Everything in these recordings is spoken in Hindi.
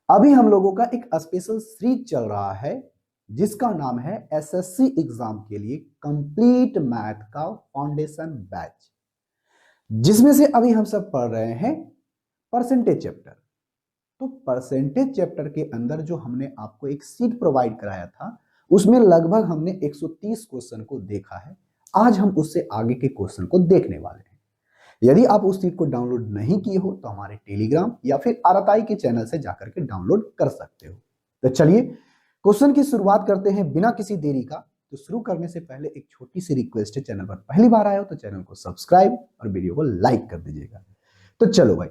अभी हम लोगों का एक स्पेशल सीरीज चल रहा है जिसका नाम है एसएससी एग्जाम के लिए कंप्लीट मैथ का फाउंडेशन बैच, जिसमें से अभी हम सब पढ़ रहे हैं परसेंटेज चैप्टर। तो परसेंटेज चैप्टर के अंदर जो हमने आपको एक सीट प्रोवाइड कराया था उसमें लगभग हमने 130 क्वेश्चन को देखा है। आज हम उससे आगे के क्वेश्चन को देखने वाले हैं। यदि आप उस सीट को डाउनलोड नहीं किए हो तो हमारे टेलीग्राम या फिर आरआईआई के चैनल से जाकर के डाउनलोड कर सकते हो। तो चलिए क्वेश्चन की शुरुआत करते हैं बिना किसी देरी का। तो शुरू करने से पहले एक छोटी सी रिक्वेस्ट है, चैनल पर पहली बार आए हो तो चैनल को सब्सक्राइब और वीडियो को लाइक कर दीजिएगा। तो चलो भाई,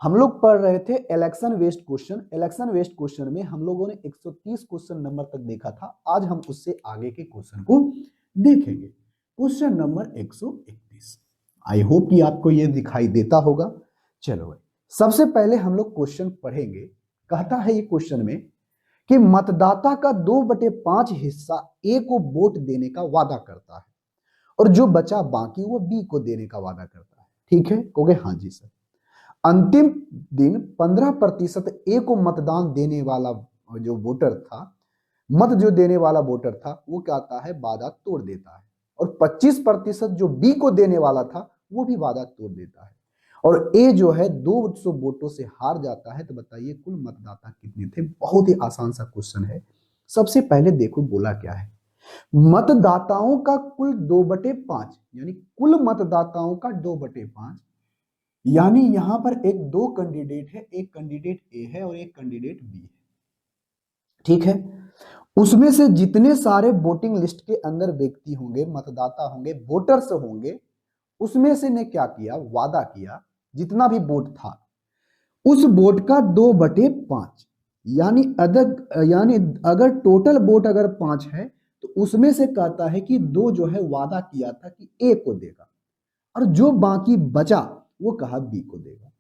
हम लोग पढ़ रहे थे election waste question. Election waste question में हम लोगों ने 130 क्वेश्चन नंबर तक देखा था। आज हम उससे आगे के क्वेश्चन को देखेंगे। Question number 131। आई होप कि आपको यह दिखाई देता होगा। चलो भाई, सबसे पहले हम लोग क्वेश्चन पढ़ेंगे। कहता है ये क्वेश्चन में कि मतदाता का 2/5 हिस्सा ए को वोट देने का वादा करता है और जो बचा बाकी वो बी को देने का वादा करता है। ठीक है, कहोगे हाँ जी सर। अंतिम दिन 15% ए को मतदान देने वाला जो वोटर था, मत जो देने वाला वोटर था, वो क्या आता है, वादा तोड़ देता है। और 25% जो बी को देने वाला था वो भी वादा तोड़ देता है। और ए जो है 200 वोटों से हार जाता है। तो बताइए कुल मतदाता कितने थे। बहुत ही आसान सा क्वेश्चन है। सबसे पहले देखो बोला क्या है, मतदाताओं का कुल 2/5, यानी कुल मतदाताओं का 2/5, यानी यहां पर एक दो कैंडिडेट है, एक कैंडिडेट ए है और एक कैंडिडेट बी है। ठीक है, उसमें से जितने सारे वोटिंग लिस्ट के अंदर व्यक्ति होंगे, मतदाता होंगे, वोटर्स होंगे, उसमें से ने क्या किया, वादा किया जितना भी वोट था उस वोट का 2/5, यानी अगर टोटल वोट अगर 5 है तो उसमें से कहता है कि 2 जो है वादा किया था कि ए को देगा और जो बाकी बचा वो कहा बी को देगा।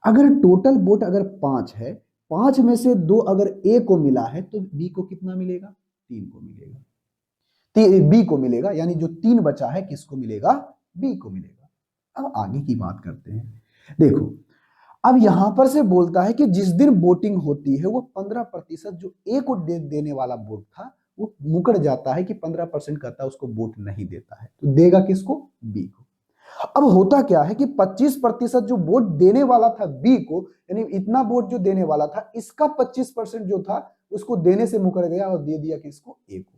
अगर टोटल वोट अगर 5 है, 5 में से 2 अगर ए को मिला है तो बी को कितना मिलेगा, 3 को मिलेगा। बी को मिलेगा, यानी जो 3 बचा है किसको मिलेगा, बी को मिलेगा। अब आगे की बात करते हैं। देखो अब यहां पर से बोलता है कि जिस दिन वोटिंग होती है वो 15% जो ए को देने वाला वोट था वो मुकर जाता है कि 15% कहता है उसको वोट नहीं देता है, तो देगा किसको, बी को। अब होता क्या है कि 25% जो वोट देने वाला था बी को, यानी इतना वोट जो देने वाला था इसका 25% जो था उसको देने से मुकर गया और दे दिया किसको, ए को।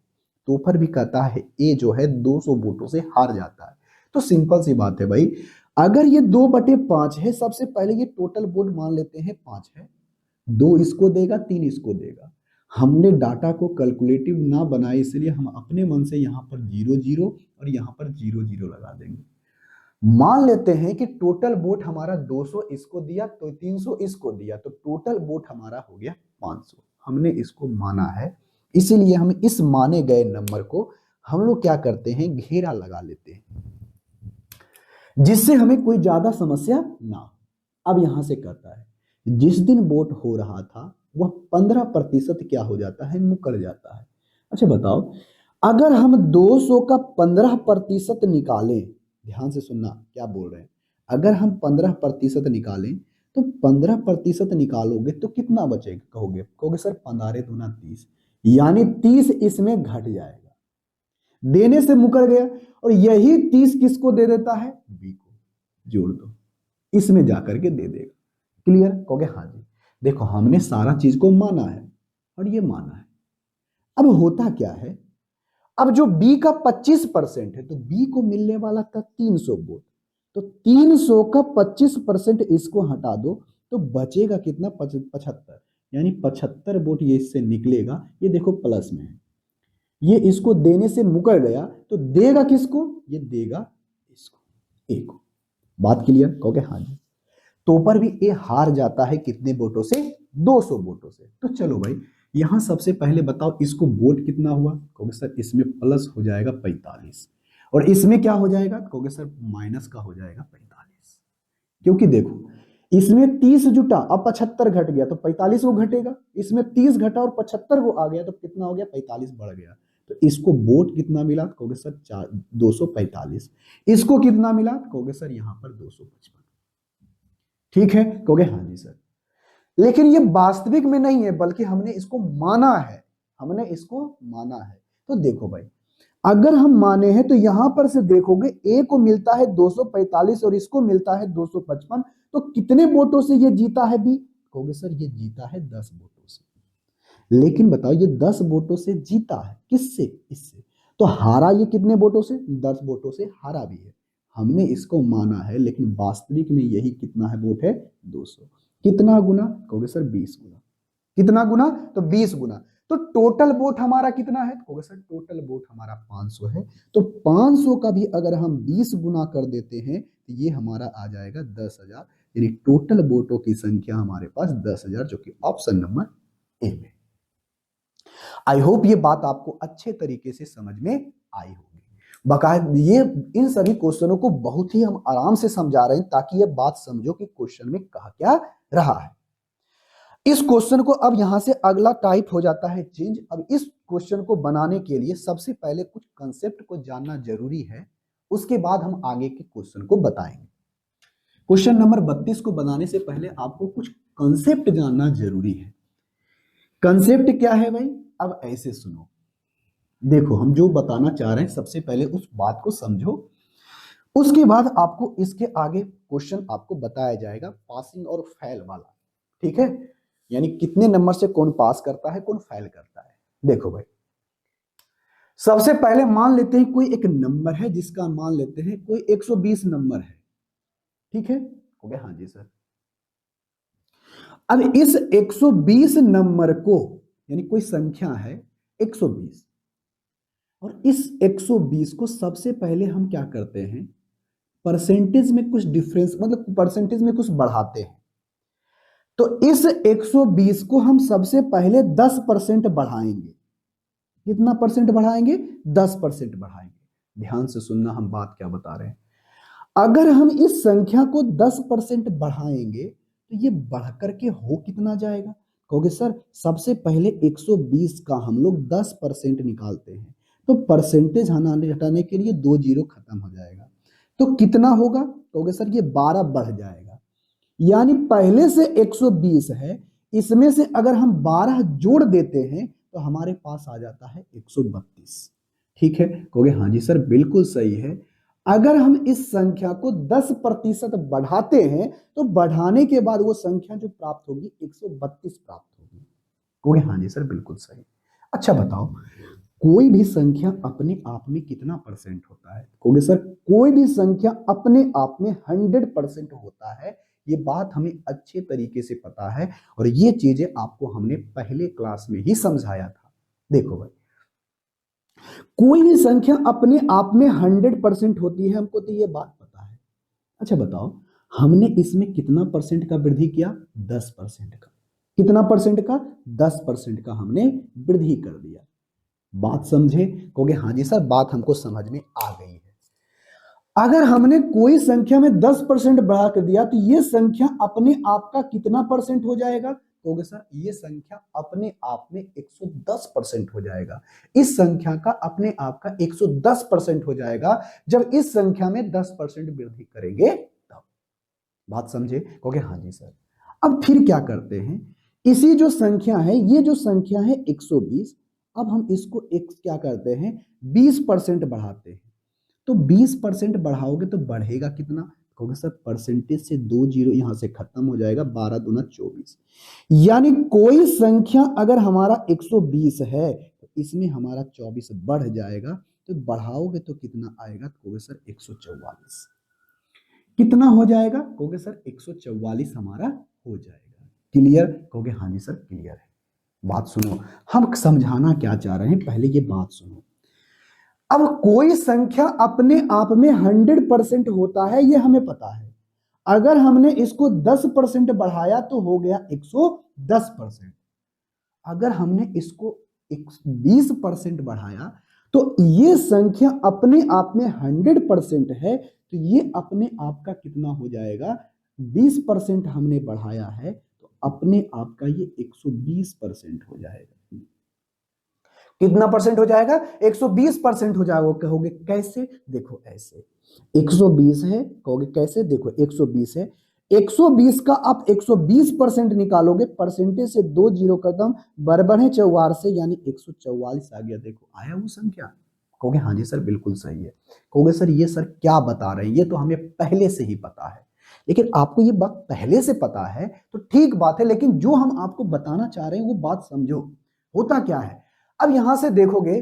तो पर भी कहता है ए जो है 200 वोटों से हार जाता है। तो सिंपल सी बात है भाई, अगर ये 2/5 है, सबसे पहले ये टोटल वोट मान लेते हैं 5 है, 2 इसको देगा, 3 इसको देगा। हमने डाटा को कैलकुलेटिव ना बनाए इसलिए हम अपने मन से यहां पर 0 0 और यहां पर 0 0 लगा देंगे। मान लेते हैं कि टोटल वोट हमारा 200 इसको दिया तो 300 इसको दिया, तो टोटल वोट हमारा हो गया 500। हमने इसको माना है, इसीलिए हम इस माने गए नंबर को हम लोग क्या करते हैं, घेरा लगा लेते हैं, जिससे हमें कोई ज्यादा समस्या ना। अब यहां से कहता है जिस दिन वोट हो रहा था वह 15% क्या हो जाता है, मुकर जाता है। अच्छा बताओ, अगर हम 200 का 15% निकालें, ध्यान से सुनना क्या बोल रहे हैं, अगर हम 15% निकालें तो 15% निकालोगे तो कितना बचेगा, कहोगे सर 15 दूना 30, यानी 30 इसमें घट जाएगा, देने से मुकर गया। और यही 30 किसको दे देता है, बी को, जोड़ दो, इसमें जाकर के दे देगा। क्लियर, कहोगे हाँ जी। देखो हमने सारा चीज को माना है और ये माना है। अब होता क्या है, अब जो बी का 25% है तो बी को मिलने वाला था 300 वोट, तो 300 का 25% इसको हटा दो तो बचेगा कितना, 75, यानी 75 वोट ये इससे निकलेगा। ये देखो प्लस में है, ये इसको देने से मुकर गया तो देगा किसको, ये देगा इसको, ए को। बात क्लियर, कहोगे हाँ जी। तो पर भी ए हार जाता है कितने वोटों से, 200 वोटों से। तो चलो भाई यहां सबसे पहले बताओ इसको वोट कितना हुआ, कहोगे सर इसमें प्लस हो जाएगा 45 और इसमें क्या हो जाएगा, कहोगे सर माइनस का हो जाएगा 45, क्योंकि देखो इसमें 30 जुटा, अब 75 घट गया तो 45 वो घटेगा, इसमें 30 घटा और 75 वो आ गया तो कितना हो गया, 45 बढ़ गया। तो इसको वोट कितना मिला, कहोगे सर 245। इसको कितना मिला, कहोगे सर यहां पर 255। ठीक है, कहोगे हाँ जी सर। लेकिन ये वास्तविक में नहीं है, बल्कि हमने इसको माना है, हमने इसको माना है। तो देखो भाई, अगर हम माने हैं तो यहां पर से देखोगे ए को मिलता है 245 और इसको मिलता है 255, तो कितने वोटों से ये जीता है बी? कहोगे सर ये जीता है 10 वोटों से। लेकिन बताओ ये 10 वोटों से जीता है, किससे? इससे। तो हारा ये कितने वोटों से? 10 वोटों से हारा भी है। हमने इसको माना है, लेकिन वास्तविक में यही कितना है वोट है? 200। कितना गुना? कहोगे सर 20 गुना। कितना गुना? तो 20 गुना। तो टोटल वोट हमारा कितना है? कहोगे सर टोटल वोट हमारा 500 है। तो 500 का भी अगर हम 20 गुना कर देते हैं तो ये हमारा आ जाएगा 10,000, यानी टोटल वोटों की संख्या हमारे पास 10,000, जो कि ऑप्शन नंबर ए में। आई होप ये बात आपको अच्छे तरीके से समझ में आई होगी। बाकायदा ये इन सभी क्वेश्चनों को बहुत ही हम आराम से समझा रहे हैं, ताकि ये बात समझो कि क्वेश्चन में कहा क्या रहा है। इस क्वेश्चन को अब यहां से अगला टाइप हो जाता है चेंज। अब इस क्वेश्चन को बनाने के लिए सबसे पहले कुछ कंसेप्ट को जानना जरूरी है, उसके बाद हम आगे के क्वेश्चन को बताएंगे। क्वेश्चन नंबर 32 को बनाने से पहले आपको कुछ कंसेप्ट जानना जरूरी है। कंसेप्ट क्या है भाई? अब ऐसे सुनो, देखो हम जो बताना चाह रहे हैं सबसे पहले उस बात को समझो, उसके बाद आपको इसके आगे क्वेश्चन आपको बताया जाएगा पासिंग और फेल वाला। ठीक है, यानी कितने नंबर से कौन पास करता है, कौन फेल करता है। देखो भाई, सबसे पहले मान लेते हैं कोई एक नंबर है जिसका मान लेते हैं कोई 120 नंबर है। ठीक है, हो गया? हाँ जी सर। अब इस 120 नंबर को, यानी कोई संख्या है 120, और इस 120 को सबसे पहले हम क्या करते हैं, परसेंटेज में कुछ डिफरेंस, मतलब परसेंटेज में कुछ बढ़ाते हैं। तो इस 120 को हम सबसे पहले 10% बढ़ाएंगे। कितना परसेंट बढ़ाएंगे? 10% बढ़ाएंगे। ध्यान से सुनना, हम बात क्या बता रहे हैं। अगर हम इस संख्या को 10% बढ़ाएंगे तो ये बढ़कर के हो कितना जाएगा? कहोगे सर सबसे पहले 120 का हम लोग 10% निकालते हैं, तो परसेंटेज हटाने के लिए 2 जीरो खत्म हो जाएगा, तो कितना होगा? कहोगे सर ये 12 बढ़ जाएगा। यानी पहले से 120 है, इसमें से अगर हम 12 जोड़ देते हैं तो हमारे पास आ जाता है 132। ठीक है, कहोगे हाँ जी सर बिल्कुल सही है। अगर हम इस संख्या को 10% बढ़ाते हैं तो बढ़ाने के बाद वो संख्या जो प्राप्त होगी 132 प्राप्त होगी। कहोगे हाँ जी सर बिल्कुल सही। अच्छा बताओ, कोई भी संख्या अपने आप में कितना परसेंट होता है? कहोगे सर कोई भी संख्या अपने आप में 100% होता है। ये बात हमें अच्छे तरीके से पता है, और ये चीजें आपको हमने पहले क्लास में ही समझाया था। देखो भाई, कोई भी संख्या अपने आप में 100% होती है, हमको तो ये बात पता है। अच्छा बताओ, हमने इसमें कितना परसेंट का वृद्धि किया? 10% का। कितना परसेंट का? 10% का हमने वृद्धि कर दिया। बात समझे? कहोगे हाँ जी सर बात हमको समझ में आ गई है। अगर हमने कोई संख्या में 10% बढ़ा कर दिया तो ये संख्या अपने आप का कितना परसेंट हो जाएगा? कहोगे सर ये संख्या अपने आप में 110% हो जाएगा। इस संख्या का अपने आप का 110% हो जाएगा जब इस संख्या में 10% वृद्धि करेंगे तब। बात समझे? कहोगे हाँ जी सर। अब फिर क्या करते हैं, इसी जो संख्या है, ये जो संख्या है 120, अब हम इसको एक क्या करते हैं, 20% बढ़ाते हैं। तो 20% बढ़ाओगे तो बढ़ेगा कितना? कहोगे सर परसेंटेज से 2 जीरो यहां से खत्म हो जाएगा, 12 दूना 24। यानी कोई संख्या अगर हमारा 120 है तो इसमें हमारा 24 बढ़ जाएगा, तो बढ़ाओगे तो कितना आएगा? कहोगे सर 144। कितना हो जाएगा? कहोगे सर 144 हमारा हो जाएगा। क्लियर? कहोगे हाँ जी सर क्लियर है। बात सुनो, हम समझाना क्या चाह रहे हैं, पहले ये बात सुनो। अब कोई संख्या अपने आप में 100% होता है, ये हमें पता है। अगर हमने इसको 10% बढ़ाया तो हो गया 110%। अगर हमने इसको 20% बढ़ाया तो ये संख्या अपने आप में 100% है, तो ये अपने आप का कितना हो जाएगा? 20% हमने बढ़ाया है तो अपने आप का ये 120% हो जाएगा। कितना परसेंट हो जाएगा? 120% हो जाएगा। कहोगे कैसे? देखो ऐसे, 120 है, कहोगे कैसे? देखो 120 है, 120 का आप 120% निकालोगे, परसेंटेज से 2 जीरो कदम बरबढ़े चौवार से, यानी 144 आ गया। देखो आया वो संख्या। कहोगे हाँ जी सर बिल्कुल सही है। कहोगे सर ये सर क्या बता रहे हैं, ये तो हमें पहले से ही पता है। लेकिन आपको ये बात पहले से पता है तो ठीक बात है, लेकिन जो हम आपको बताना चाह रहे हैं वो बात समझो। होता क्या है, अब यहां से देखोगे,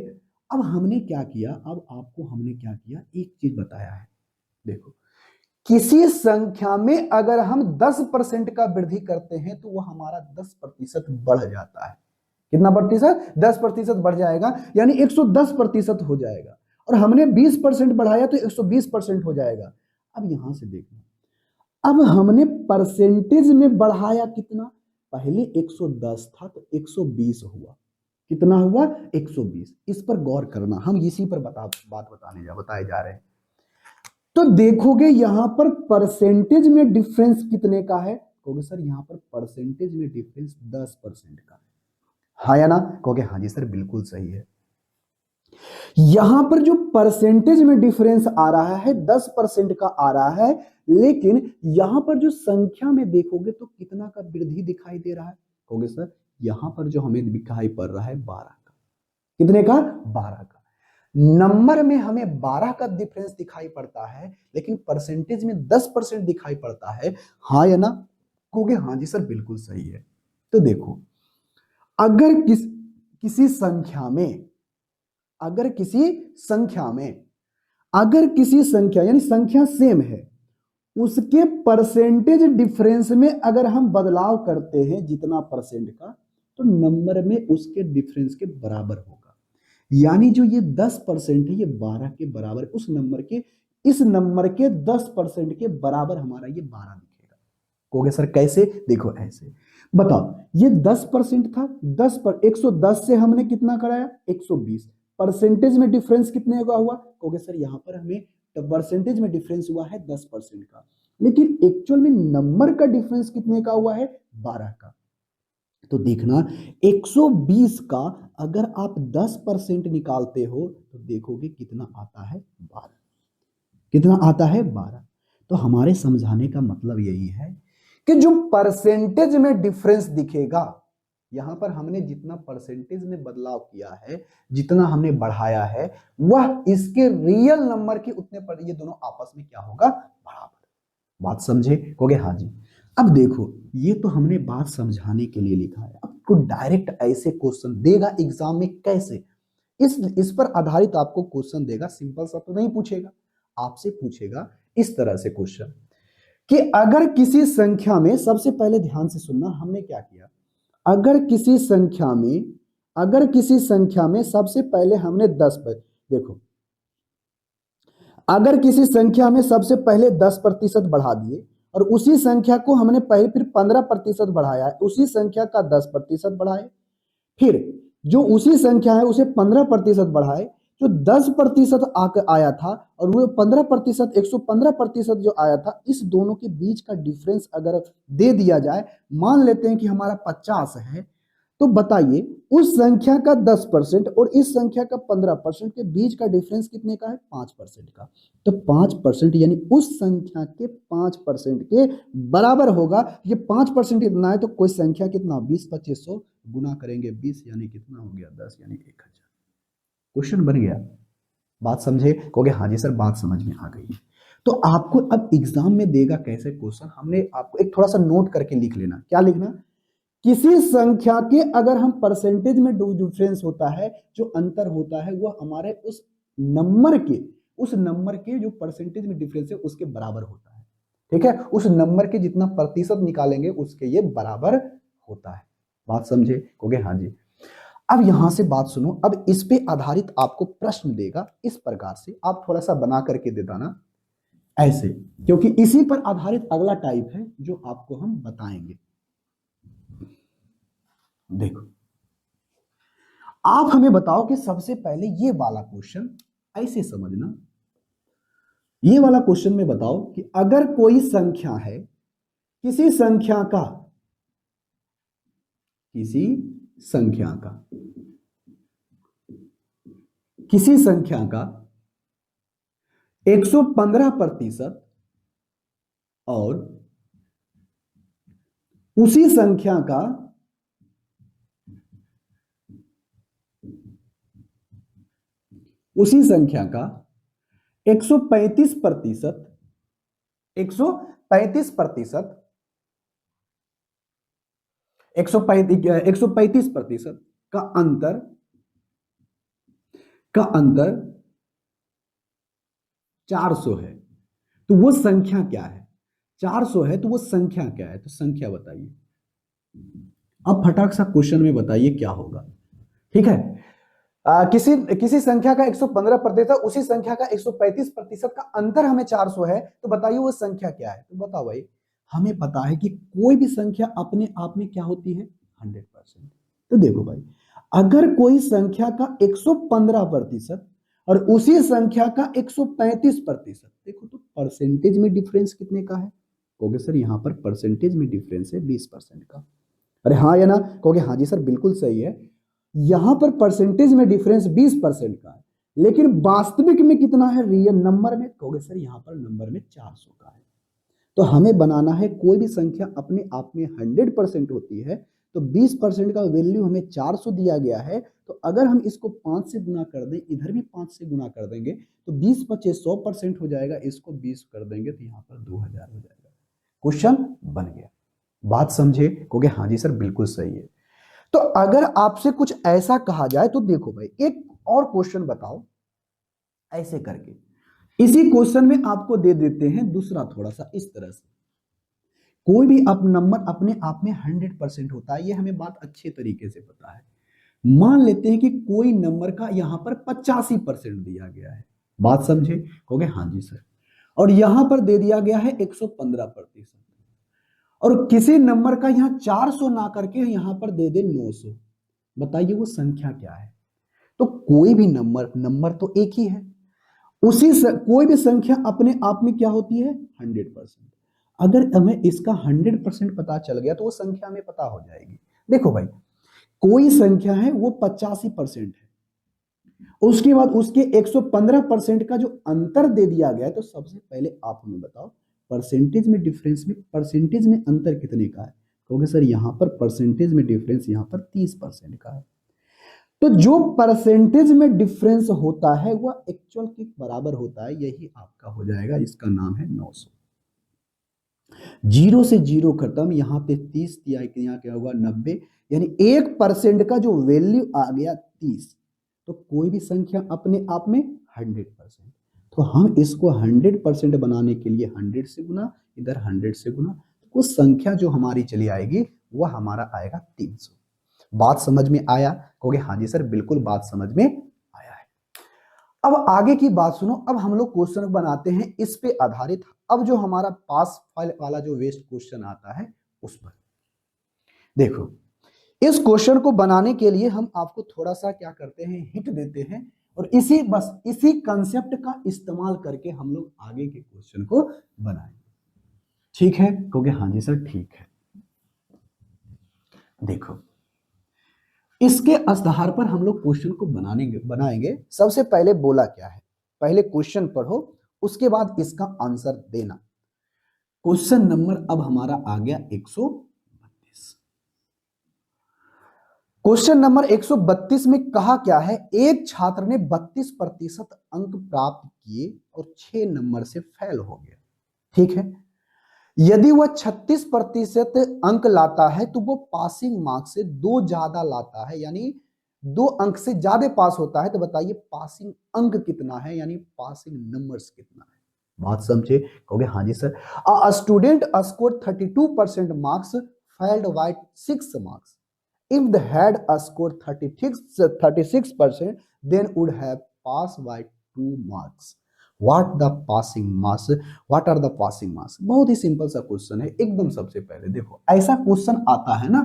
अब हमने क्या किया, अब आपको हमने क्या किया, एक चीज बताया है। देखो, किसी संख्या में अगर हम 10% का वृद्धि करते हैं तो वह हमारा 10% बढ़ जाता है। कितना प्रतिशत? 10% बढ़ जाएगा, यानी 110% हो जाएगा। और हमने 20% बढ़ाया तो 120% हो जाएगा। अब यहां से देखना, अब हमने परसेंटेज में बढ़ाया कितना, पहले 110 था तो 120 हुआ। कितना हुआ? 120। इस पर गौर करना, हम इसी पर बात बताए जा रहे हैं। तो देखोगे यहां पर परसेंटेज में डिफरेंस कितने का है, कहोगे सर यहां पर परसेंटेज में डिफरेंस 10% का है। हाँ या ना? कहोगे हाँ जी सर बिल्कुल सही है। यहां पर जो परसेंटेज में डिफरेंस आ रहा है 10% का आ रहा है, लेकिन यहां पर जो संख्या में देखोगे तो कितना का वृद्धि दिखाई दे रहा है, कहोगे सर यहां पर जो हमें दिखाई पड़ रहा है 12 का। कितने का? 12 का। नंबर में हमें 12 का डिफरेंस दिखाई पड़ता है, लेकिन परसेंटेज में 10% दिखाई पड़ता है। हाँ या ना? कहोगे हाँ जी सर बिल्कुल सही है। तो देखो, अगर किसी संख्या में, अगर किसी संख्या में, अगर किसी संख्या यानी संख्या सेम है, उसके परसेंटेज डिफरेंस में अगर हम बदलाव करते हैं जितना परसेंट का, तो नंबर में उसके डिफरेंस के बराबर होगा। यानी जो ये 10% है ये 12 के बराबर, उस नंबर के, इस नंबर के 10% के बराबर हमारा ये 12 दिखेगा। कहोगे सर कैसे? देखो ऐसे बताओ, ये 10% था, 10 पर 110 से हमने कितना कराया? 120। परसेंटेज में डिफरेंस कितने का हुआ? कहोगे सर यहां पर हमें परसेंटेज में डिफरेंस हुआ है 10% का, लेकिन एक्चुअल में नंबर का डिफरेंस कितने का हुआ है? 12 का। तो देखना, 120 का अगर आप 10% निकालते हो तो देखोगे कितना आता है? 12। कितना आता है? 12। तो हमारे समझाने का मतलब यही है कि जो परसेंटेज में डिफरेंस दिखेगा, यहां पर हमने जितना परसेंटेज में बदलाव किया है, जितना हमने बढ़ाया है, वह इसके रियल नंबर के उतने पर, ये दोनों आपस में क्या होगा? बराबर। बात समझे? कहोगे हाँ जी। अब देखो, ये तो हमने बात समझाने के लिए लिखा है, अब को डायरेक्ट ऐसे क्वेश्चन देगा एग्जाम में कैसे, इस पर आधारित आपको क्वेश्चन देगा। सिंपल सा तो नहीं पूछेगा, आपसे पूछेगा इस तरह से क्वेश्चन कि अगर किसी संख्या में, सबसे पहले ध्यान से सुनना हमने क्या किया, अगर किसी संख्या में, अगर किसी संख्या में सबसे पहले हमने 10 पर, देखो अगर किसी संख्या में सबसे पहले 10% बढ़ा दिए और उसी संख्या को हमने पहले फिर 15% बढ़ाया, उसी संख्या का 10% बढ़ाए, फिर जो उसी संख्या है उसे 15% बढ़ाए, जो 10% आया था और वो 15%, 115% जो आया था, इस दोनों के बीच का डिफरेंस अगर दे दिया जाए, मान लेते हैं कि हमारा 50 है, तो बताइए उस संख्या का 10% और इस संख्या का 15% के बीच का डिफरेंस कितने का है? 5% का। तो 5% यानी उस संख्या के 5% के बराबर होगा। ये 5% इतना है तो कोई संख्या कितना? 20 2500 गुना करेंगे 20, यानी कितना हो गया? 10, यानी 1000। क्वेश्चन बन गया। बात समझे? कहोगे हाँ जी सर बात समझ में आ गई है। तो आपको अब एग्जाम में देगा कैसे क्वेश्चन, हमने आपको एक थोड़ा सा नोट करके लिख लेना। क्या लिखना? किसी संख्या के अगर हम परसेंटेज में डिफरेंस होता है, जो अंतर होता है वह हमारे उस नंबर के जो परसेंटेज में डिफरेंस है उसके बराबर होता है। ठीक है, उस नंबर के जितना प्रतिशत निकालेंगे उसके ये बराबर होता है। बात समझे? कहोगे हाँ जी। अब यहां से बात सुनो, अब इस पे आधारित आपको प्रश्न देगा इस प्रकार से, आप थोड़ा सा बना करके दे देना ऐसे, क्योंकि इसी पर आधारित अगला टाइप है जो आपको हम बताएंगे। देखो, आप हमें बताओ कि सबसे पहले ये वाला क्वेश्चन ऐसे समझना, ये वाला क्वेश्चन में बताओ कि अगर कोई संख्या है, किसी संख्या का, किसी संख्या का, किसी संख्या का 115% और उसी संख्या का 135% 135% 135% का अंतर 400 है। तो वो संख्या क्या है? 400 है तो वो संख्या क्या है? तो संख्या बताइए। अब फटाक सा क्वेश्चन में बताइए क्या होगा। ठीक है, किसी किसी संख्या का 115% उसी संख्या का 135% का अंतर हमें 400 है, तो बताइए वो संख्या क्या है? तो बताओ भाई, हमें पता है कि कोई भी संख्या अपने आप में क्या होती है? 100%। तो देखो भाई, अगर कोई संख्या का 115% और उसी संख्या का 135%, देखो तो परसेंटेज में डिफरेंस कितने का है? कहोगे सर यहाँ पर परसेंटेज में डिफरेंस है 20% का। अरे हाँ या ना? कहोगे हाँ जी सर बिल्कुल सही है, यहां पर परसेंटेज में डिफरेंस 20% का है, लेकिन वास्तविक में कितना है रियल नंबर में? कहोगे सर यहां पर नंबर में 400 का है। तो हमें बनाना है कोई भी संख्या अपने आप में 100% होती है, तो 20% का वैल्यू हमें 400 दिया गया है, तो अगर हम इसको 5 से गुना कर दें, इधर भी 5 से गुना कर देंगे, तो 20 बचे 100% हो जाएगा, इसको 20 कर देंगे तो यहाँ पर 2000 हो जाएगा। क्वेश्चन बन गया। बात समझे? कहोगे हाँ जी सर बिल्कुल सही है। तो अगर आपसे कुछ ऐसा कहा जाए तो देखो भाई, एक और क्वेश्चन बताओ ऐसे करके, इसी क्वेश्चन में आपको दे देते हैं दूसरा थोड़ा सा इस तरह से, कोई भी अब नंबर अपने आप में 100% होता है, ये हमें बात अच्छे तरीके से पता है। मान लेते हैं कि कोई नंबर का यहां पर 85% दिया गया है। बात समझे? कहोगे हाँ जी सर। और यहां पर दे दिया गया है 115%, और किसी नंबर का यहां 400 ना करके यहां पर दे दे 900, बताइए वो संख्या क्या है? तो कोई भी नंबर, नंबर तो एक ही है, कोई भी संख्या अपने आप में क्या होती है? 100%। अगर हमें इसका 100% पता चल गया तो वो संख्या हमें पता हो जाएगी। देखो भाई, कोई संख्या है वो 85% है, उसके बाद उसके 115% का जो अंतर दे दिया गया है, तो सबसे पहले आप हमें बताओ परसेंटेज में डिफरेंस में, परसेंटेज में अंतर कितने का है? कहोगे सर यहां पर परसेंटेज में डिफरेंस यहां पर 30% का है। तो जो परसेंटेज में डिफरेंस होता है वह एक्चुअल के बराबर होता है, यही आपका हो जाएगा, इसका नाम है 900। जीरो से जीरो खत्म, यहां पे 30 दिया, यहां क्या होगा 90, यानी 1% का जो वैल्यू आ गया 30। तो कोई भी संख्या अपने आप में 100%, तो हम इसको 100% बनाने के लिए 100 से गुना, इधर 100 से गुना, तो उस संख्या जो हमारी चली आएगी वह हमारा आएगा 300। बात समझ में आया? कहोगे हाँ जी सर बिल्कुल बात समझ में आया है। अब आगे की बात सुनो, अब हम लोग क्वेश्चन बनाते हैं इस पे आधारित। अब जो हमारा पास फाइल वाला जो वेस्ट क्वेश्चन आता है उस पर देखो, इस क्वेश्चन को बनाने के लिए हम आपको थोड़ा सा क्या करते हैं, हिंट देते हैं, और इसी कंसेप्ट का इस्तेमाल करके हम लोग आगे के क्वेश्चन को बनाएंगे। ठीक है? कहोगे हाँ जी सर ठीक है। देखो, इसके आधार पर हम लोग क्वेश्चन को बनाएंगे। सबसे पहले बोला क्या है, पहले क्वेश्चन पढ़ो, उसके बाद इसका आंसर देना। क्वेश्चन नंबर अब हमारा आ गया 132। क्वेश्चन नंबर 132 में कहा क्या है, एक छात्र ने 32% अंक प्राप्त किए और 6 नंबर से फेल हो गया। ठीक है, यदि वह 36% अंक लाता है तो वो पासिंग मार्क्स से 2 ज्यादा लाता है, यानी 2 अंक से ज्यादा पास होता है, तो बताइए पासिंग अंक कितना है, यानी पासिंग नंबर्स कितना है? बात समझे? कहोगे हाँ जी sir. A student score 32% marks, failed by 6 marks. If they had scored 36%, then would have passed by 2 marks. What the passing marks? What are the passing marks? बहुत ही सिंपल सा क्वेश्चन है एकदम। सबसे पहले देखो, ऐसा क्वेश्चन आता है ना,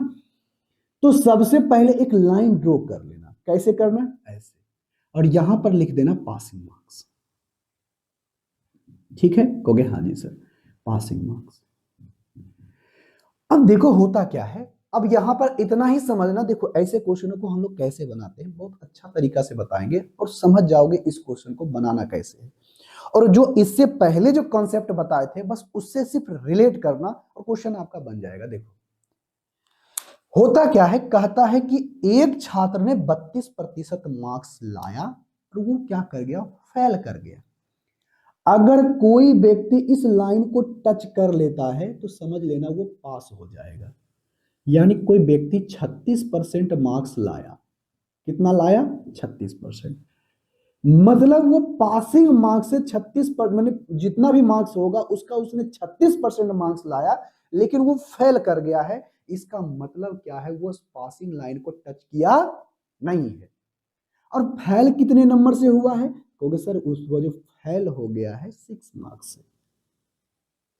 तो सबसे पहले एक लाइन ड्रॉ कर लेना। कैसे करना? ऐसे, और यहां पर लिख देना पासिंग मार्क्स। ठीक है? कहोगे हाँ जी सर, पासिंग मार्क्स। अब देखो होता क्या है, अब यहां पर इतना ही समझना। देखो ऐसे क्वेश्चनों को हम लोग कैसे बनाते हैं, बहुत अच्छा तरीका से बताएंगे और समझ जाओगे इस क्वेश्चन को बनाना कैसे है। और जो इससे पहले जो कॉन्सेप्ट बताए थे बस उससे सिर्फ रिलेट करना और क्वेश्चन आपका बन जाएगा। देखो होता क्या है, कहता है कि एक छात्र ने 32% मार्क्स लाया और वो क्या कर गया, फेल कर गया। अगर कोई व्यक्ति इस लाइन को टच कर लेता है तो समझ लेना वो पास हो जाएगा। यानी कोई व्यक्ति 36% मार्क्स लाया, कितना लाया, 36%, मतलब वो पासिंग मार्क्स से 36%, मैंने जितना भी मार्क्स होगा उसका उसने 36% मार्क्स लाया, लेकिन वो फेल कर गया है। इसका मतलब क्या है, वो पासिंग लाइन को टच किया नहीं है। और फेल कितने नंबर से हुआ है, क्योंकि सर उसको जो फेल हो गया है 6 मार्क्स से,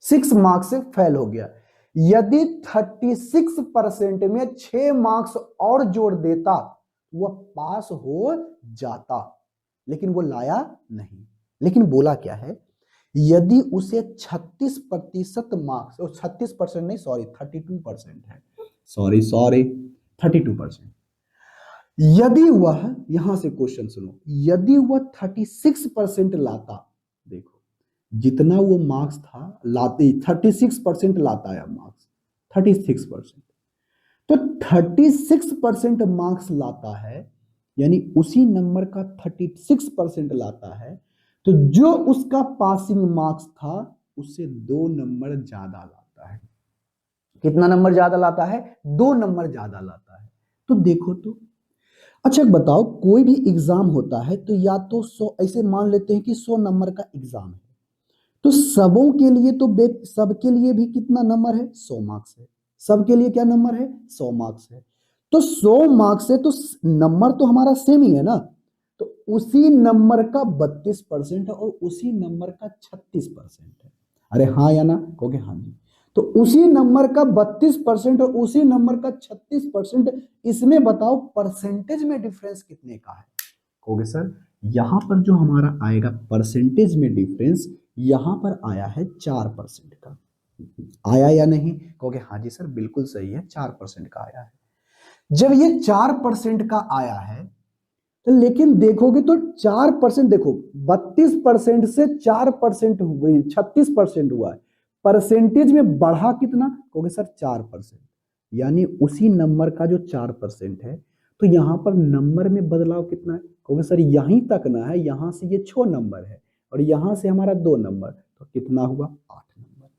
6 मार्क्स से फेल हो गया। यदि 36% में 6 मार्क्स और जोड़ देता वह पास हो जाता, लेकिन वो लाया नहीं। लेकिन बोला क्या है, यदि उसे 36% मार्क्स, 36% नहीं, सॉरी 32% है, सॉरी 32%, यदि वह, यहां से क्वेश्चन सुनो, यदि वह 36% लाता, देखो जितना वो मार्क्स था लाते, 36% लाता है मार्क्स, 36%, तो 36% मार्क्स लाता है, यानी उसी नंबर का 36% लाता है, तो जो उसका पासिंग मार्क्स था उससे 2 नंबर ज्यादा लाता है। कितना नंबर ज्यादा लाता है, 2 नंबर ज्यादा लाता है। तो देखो तो, अच्छा बताओ, कोई भी एग्जाम होता है तो या तो 100, ऐसे मान लेते हैं कि 100 नंबर का एग्जाम है, तो सबों के लिए तो सबके लिए भी कितना नंबर है, 100 मार्क्स है। सबके लिए क्या नंबर है, 100 मार्क्स है। तो 100 मार्क्स है तो नंबर तो हमारा सेम ही है ना, तो उसी नंबर का 32% है और उसी नंबर का 36% है। अरे हाँ या ना, कहोगे हाँ जी। तो उसी नंबर का 32% और उसी नंबर का 36%, इसमें बताओ परसेंटेज में डिफरेंस कितने का है, कहोगे सर यहां पर जो हमारा आएगा परसेंटेज में डिफरेंस, यहां पर आया है 4% का। आया या नहीं, कहोगे हाँ जी सर बिल्कुल सही है, 4% का आया है। जब ये 4% का आया है तो लेकिन देखोगे तो 4%, देखो 32% से 4% हुई, 36% हुआ है, परसेंटेज में बढ़ा कितना, कहोगे सर 4%, यानी उसी नंबर का जो 4% है, तो यहां पर नंबर में बदलाव कितना है, कहोगे सर यहीं तक ना है, यहां से ये 6 नंबर है और यहां से हमारा 2 नंबर, तो कितना हुआ, 8 नंबर।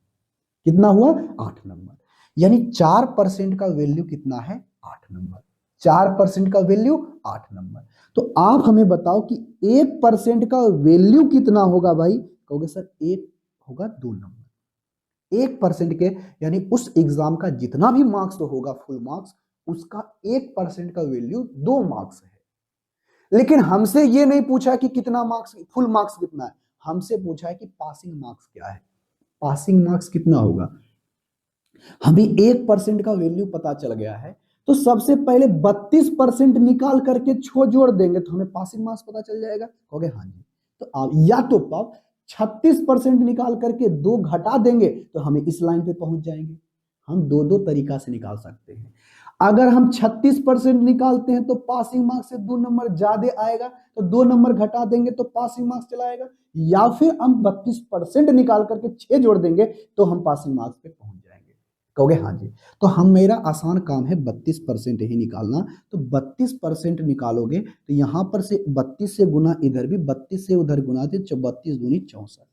कितना हुआ, 8 नंबर। यानी 4% का वैल्यू कितना है, 8 नंबर। 4% का वैल्यू 8 नंबर। तो आप हमें बताओ कि 1% का वैल्यू कितना होगा भाई, कहोगे सर 1 होगा 2 नंबर। 1% के, यानी उस एग्जाम का जितना भी मार्क्स तो होगा फुल मार्क्स, उसका 1% का वैल्यू 2 मार्क्स है। लेकिन हमसे ये नहीं पूछा कि कितना मार्क्स, फुल मार्क्स कितना है, हमसे पूछा है कि पासिंग मार्क्स क्या है, पासिंग मार्क्स कितना होगा। हमें 1% का वैल्यू पता चल गया है, तो सबसे पहले 32% निकाल करके छो जोड़ देंगे तो हमें पासिंग मार्क्स पता चल जाएगा, कहोगे हाँ जी। तो आप या तो पाप 36% निकाल करके 2 घटा देंगे तो हमें इस लाइन पे पहुंच जाएंगे। हम दो दो तरीका से निकाल सकते हैं। अगर हम 36% निकालते हैं तो पासिंग मार्क्स से 2 नंबर ज्यादा आएगा, तो 2 नंबर घटा देंगे तो पासिंग मार्क्स चला आएगा। या फिर हम 32% निकाल करके 6 जोड़ देंगे तो हम पासिंग मार्क्स पे पहुंच जाएंगे, कहोगे हाँ जी। तो हम, मेरा आसान काम है 32% ही निकालना, तो 32% निकालोगे तो यहां पर से 32 से गुना, इधर भी 32 से उधर गुना थे, 32 दूनी 64,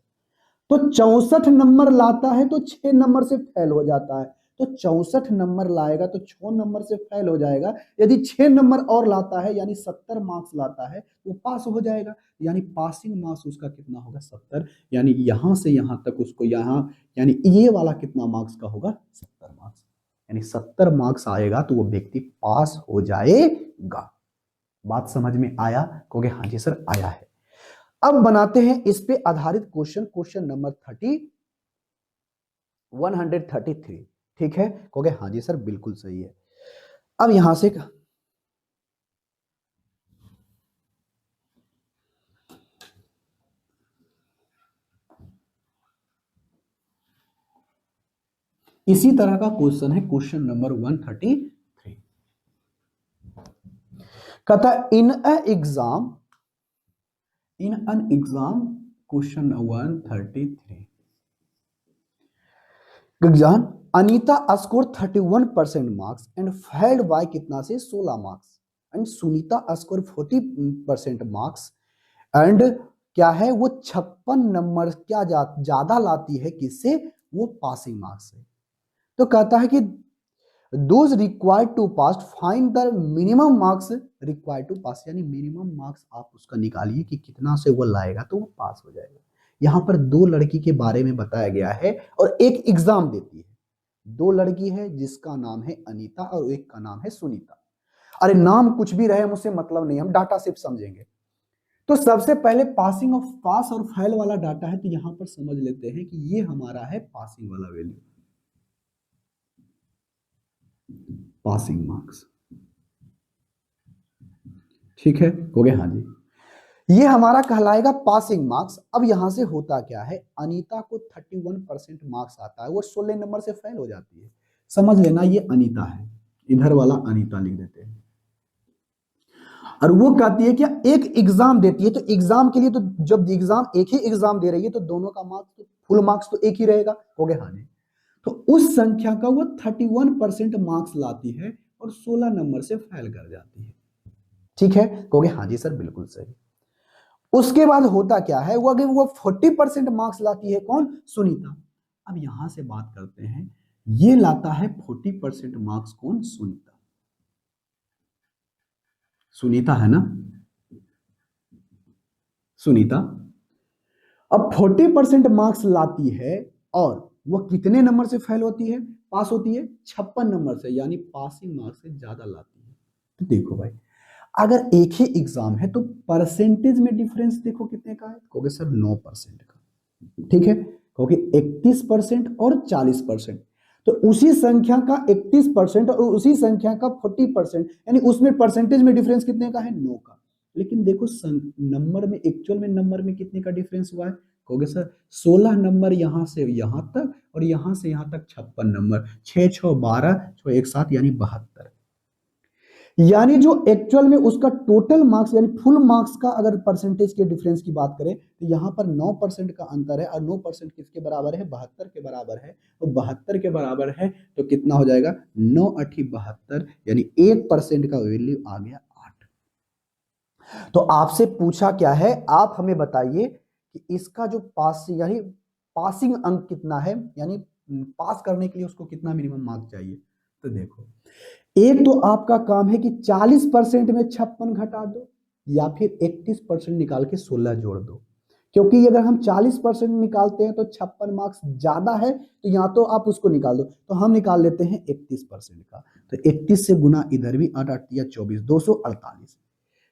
तो 64 नंबर लाता है तो 6 नंबर से फेल हो जाता है, तो 64 नंबर लाएगा तो 6 नंबर से फेल हो जाएगा। यदि 6 नंबर और लाता है यानी 70 मार्क्स लाता है वो पास हो जाएगा, यानी पासिंग मार्क्स उसका कितना होगा, 70। यानी यहां से यहां तक उसको, यहां यानी ये वाला कितना मार्क्स का होगा, 70 मार्क्स, यानी 70 मार्क्स आएगा तो वो व्यक्ति पास हो जाएगा। बात समझ में आया, कहोगे हाँ जी सर आया है। अब बनाते हैं इस पे आधारित क्वेश्चन, क्वेश्चन नंबर 133, ठीक है, कहोगे हाँ जी सर बिल्कुल सही है। अब यहां से इसी तरह का क्वेश्चन है, क्वेश्चन नंबर 133, कहता in a exam, in an exam, question 133 exam, Anita score 31% marks and failed by कितना से 16 marks and Sunita score 40% marks and क्या है वो 56 नंबर क्या ज्यादा लाती है किससे, वो पासिंग मार्क्स से। तो कहता है कि those required to pass find the minimum marks required to pass, यानी मिनिमम मार्क्स आप उसका निकालिए कि कितना से वो लाएगा तो वो पास हो जाएगा। यहाँ पर दो लड़की के बारे में बताया गया है और एक एग्जाम देती है। दो लड़की है जिसका नाम है अनीता और एक का नाम है सुनीता। अरे नाम कुछ भी रहे मुझसे मतलब नहीं, हम डाटा सिर्फ समझेंगे। तो सबसे पहले पासिंग ऑफ पास और फेल वाला डाटा है, तो यहां पर समझ लेते हैं कि ये हमारा है पासिंग वाला वैल्यू, पासिंग मार्क्स। ठीक है, हो गया, हाँ जी, ये हमारा कहलाएगा पासिंग मार्क्स। अब यहां से होता क्या है, अनीता को 31% मार्क्स आता है, वो 16 नंबर से फेल हो जाती है। समझ लेना ये अनीता है, इधर वाला अनीता लिख देते हैं। और वो कहती है क्या, एक एग्जाम देती है, तो एग्जाम के लिए तो जब एग्जाम एक ही एग्जाम दे रही है तो दोनों का मार्क्स तो फुल मार्क्स तो एक ही रहेगा, हो गया, हाँ जी। तो उस संख्या का वो 31% मार्क्स लाती है और 16 नंबर से फेल कर जाती है। ठीक है, कहोगे हाँ जी सर बिल्कुल सही। उसके बाद होता क्या है, वो अगर वो 40% मार्क्स लाती है, कौन, सुनीता। अब यहां से बात करते हैं, ये लाता है 40% मार्क्स कौन, सुनीता। सुनीता है ना, सुनीता अब 40% मार्क्स लाती है और वो कितने नंबर से फेल होती है, पास होती है 56 नंबर से, यानी पासिंग मार्क्स से ज्यादा लाती है। तो देखो भाई, अगर एक ही एग्जाम है तो परसेंटेज में डिफरेंस देखो कितने का है, कहोगे सर 9% का। ठीक है, कहोगे 31% और 40%, तो उसी संख्या का 31% और उसी संख्या का 40%, यानी उसमें परसेंटेज में डिफरेंस कितने का है, 9 का। लेकिन देखो नंबर में, एक्चुअल में नंबर में कितने का डिफरेंस हुआ है, कहोगे सर 16 नंबर यहां से यहां तक और यहां से यहां तक 56 नंबर, 6 6 12 6 1 7 यानी 72। यानी जो एक्चुअल में उसका टोटल मार्क्स यानी फुल मार्क्स का अगर परसेंटेज के डिफरेंस की बात करें तो यहां पर 9% का अंतर है, और 9% किसके बराबर है, 72 के बराबर है। तो 72 के बराबर है तो कितना हो जाएगा, 9 8 72, यानी 1% का वैल्यू आ गया 8। तो आपसे पूछा क्या है, आप हमें बताइए कि इसका जो पास यानी पासिंग अंक कितना है, यानी पास करने के लिए उसको कितना मिनिमम मार्क्स चाहिए। तो देखो, एक तो आपका काम है कि 40% में 56 घटा दो, या फिर 31% निकाल के 16 जोड़ दो। क्योंकि अगर हम 40% निकालते हैं तो 56 मार्क्स ज्यादा है, तो या तो आप उसको निकाल दो, तो हम निकाल लेते हैं 31% का। तो 31 से गुना इधर भी 8 8 या 24, 248।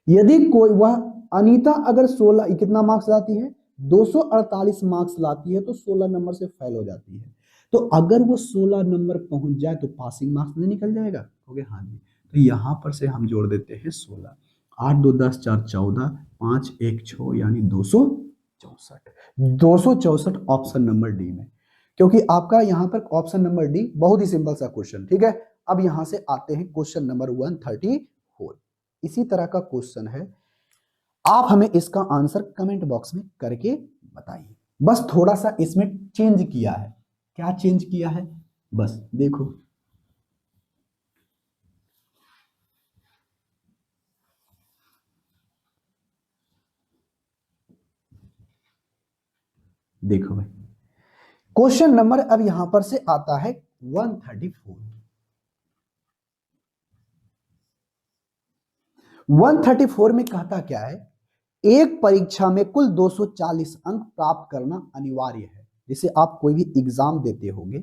यदि कोई वह अनीता अगर 16 कितना मार्क्स लाती है, 248 मार्क्स लाती है, तो 16 नंबर से फेल हो जाती है। तो अगर वो 16 नंबर पहुंच जाए तो पासिंग मार्क्स नहीं निकल जाएगा, ओके हाँ जी। तो यहां पर से हम जोड़ देते हैं 16, 8 2 10 4 14, 5 1 6 यानी 264। 264 ऑप्शन नंबर डी में, क्योंकि आपका यहां पर ऑप्शन नंबर डी बहुत ही सिंपल सा क्वेश्चन। ठीक है, अब यहां से आते हैं क्वेश्चन नंबर 134। इसी तरह का क्वेश्चन है, आप हमें इसका आंसर कमेंट बॉक्स में करके बताइए। बस थोड़ा सा इसमें चेंज किया है, क्या चेंज किया है, बस देखो। देखो भाई, क्वेश्चन नंबर अब यहां पर से आता है 134। 134 में कहता क्या है, एक परीक्षा में कुल 240 अंक प्राप्त करना अनिवार्य है। जैसे आप कोई भी एग्जाम देते होंगे,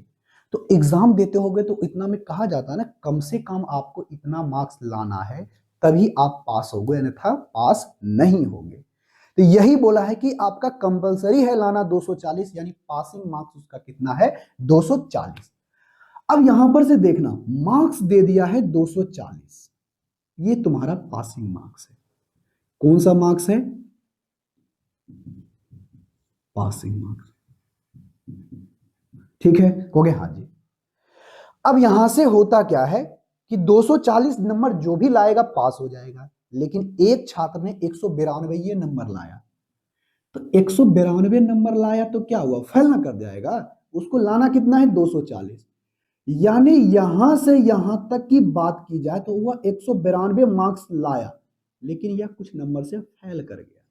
तो एग्जाम देते होंगे तो इतना में कहा जाता है ना, कम से कम आपको इतना मार्क्स लाना है तभी आप पास होगे, अन्यथा पास नहीं होगे। तो यही बोला है कि आपका कंपलसरी है लाना 240, यानी पासिंग मार्क्स उसका कितना है, 240। अब यहां पर से देखना, मार्क्स दे दिया है 240, ये तुम्हारा पासिंग मार्क्स है। कौन सा मार्क्स है, पासिंग मार्क्स। ठीक है, कहोगे हाँ जी। अब यहां से होता क्या है कि 240 नंबर जो भी लाएगा पास हो जाएगा, लेकिन एक छात्र ने 192 ये नंबर लाया, तो 192 नंबर लाया तो क्या हुआ, फेल ना कर जाएगा, उसको लाना कितना है 240। यानी यहां से यहां तक की बात की जाए तो वह 192 मार्क्स लाया, लेकिन यह कुछ नंबर से फेल कर गया।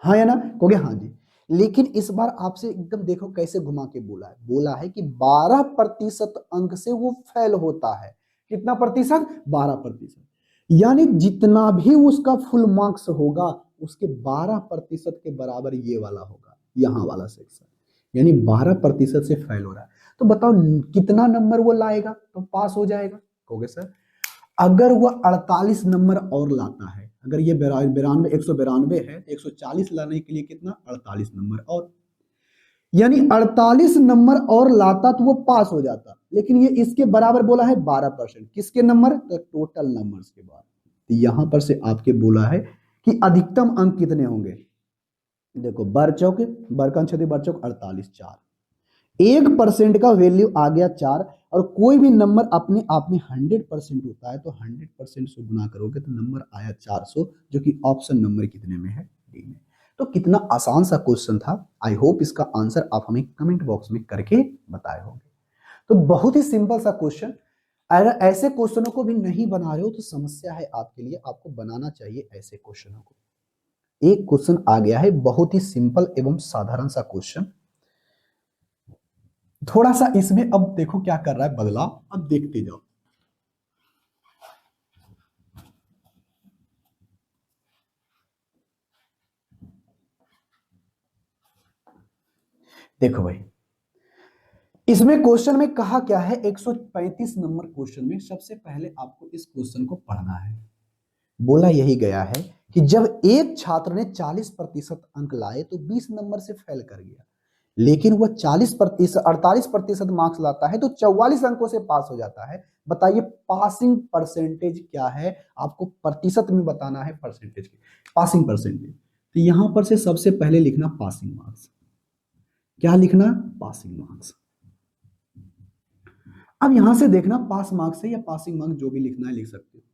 हाँ या ना, कहोगे हाँ जी। लेकिन इस बार आपसे एकदम देखो कैसे घुमा के बोला है कि 12% अंक से वो फेल होता है। कितना प्रतिशत? 12%। यानी जितना भी उसका फुल मार्क्स होगा उसके 12% के बराबर ये वाला होगा, यहां वाला सेक्शन। यानी 12% से फेल हो रहा है। तो बताओ कितना नंबर वो लाएगा तो पास हो जाएगा? कहोगे सर अगर वह 48 नंबर और लाता है, अगर ये 192 है तो 140 लाने के लिए कितना? 48 नंबर और, यानी 48 नंबर और लाता तो वो पास हो जाता। लेकिन ये इसके बराबर बोला है 12%। किसके नंबर? तो टोटल नंबर्स के बाद। तो यहां पर से आपके बोला है कि अधिकतम अंक कितने होंगे। देखो बर चौक, बरकन छेदी बर चौक 48, 4 1% का वैल्यू आ गया 4। और कोई भी नंबर अपने आप में 100% होता है तो 100% से गुना करोगे तो नंबर आया 400, जो कि ऑप्शन नंबर कितने में है? डी में। तो कितना आसान सा क्वेश्चन था। आई होप इसका आंसर आप हमें कमेंट बॉक्स में करके बताए होंगे। तो बहुत ही सिंपल सा क्वेश्चन। अगर ऐसे क्वेश्चनों को भी नहीं बना रहे हो तो समस्या है आपके लिए, आपको बनाना चाहिए ऐसे क्वेश्चनों को। एक क्वेश्चन आ गया है बहुत ही सिंपल एवं साधारण सा क्वेश्चन। थोड़ा सा इसमें अब देखो क्या कर रहा है बदलाव, अब देखते जाओ। देखो भाई इसमें क्वेश्चन में कहा क्या है, 135 नंबर क्वेश्चन में सबसे पहले आपको इस क्वेश्चन को पढ़ना है। बोला यही गया है कि जब एक छात्र ने 40% अंक लाए तो 20 नंबर से फेल कर गया, लेकिन वह 40% 48% मार्क्स लाता है तो 44 अंकों से पास हो जाता है। बताइए पासिंग परसेंटेज क्या है? आपको प्रतिशत में बताना है परसेंटेज की, पासिंग परसेंटेज। तो यहां पर से सबसे पहले लिखना पासिंग मार्क्स। क्या लिखना? Passing marks. अब यहां से देखना पास मार्क्स है या पासिंग मार्क्स, जो भी लिखना है लिख सकते हो।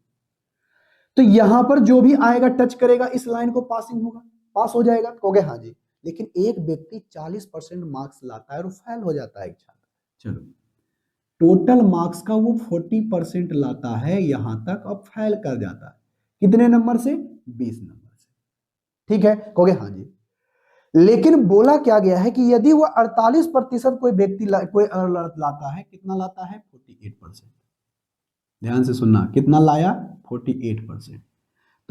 तो यहां पर जो भी आएगा टच करेगा इस लाइन को पासिंग होगा, पास हो जाएगा। कहोगे हाँ जी। लेकिन एक व्यक्ति 40% मार्क्स लाता है और फेल हो जाता है एक छात्र। चलो टोटल मार्क्स का वो 40% लाता है यहां तक, अब फेल कर जाता है कितने नंबर से? 20 नंबर से। ठीक है, कहोगे हाँ जी। लेकिन बोला क्या गया है कि यदि वह 48% कोई व्यक्ति लाता है, कितना लाता है? 48%। ध्यान से सुनना, कितना लाया? 48%।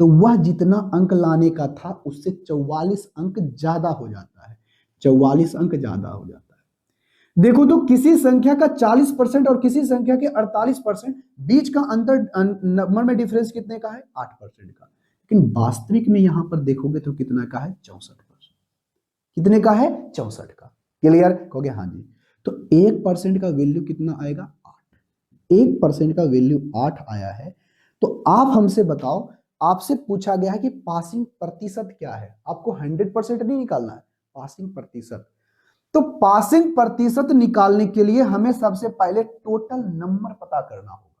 तो वह जितना अंक लाने का था उससे 44 अंक ज्यादा हो जाता है, 44 अंक ज्यादा हो जाता है। देखो तो किसी संख्या का 40% और किसी संख्या के 48%, बीच का अंतर नंबर में डिफरेंस कितने का है? 8% का। लेकिन वास्तविक में यहां पर देखोगे तो कितना का है? 64%। कितने का है? 64 का। क्लियर? कहोगे हाँ जी। तो 1% का वैल्यू कितना आएगा? 8। 1% का वैल्यू 8 आया है। तो आप हमसे बताओ, आपसे पूछा गया है कि पासिंग प्रतिशत क्या है, आपको 100% नहीं निकालना है, पासिंग प्रतिशत। तो पासिंग प्रतिशत निकालने के लिए हमें सबसे पहले टोटल नंबर पता करना होगा।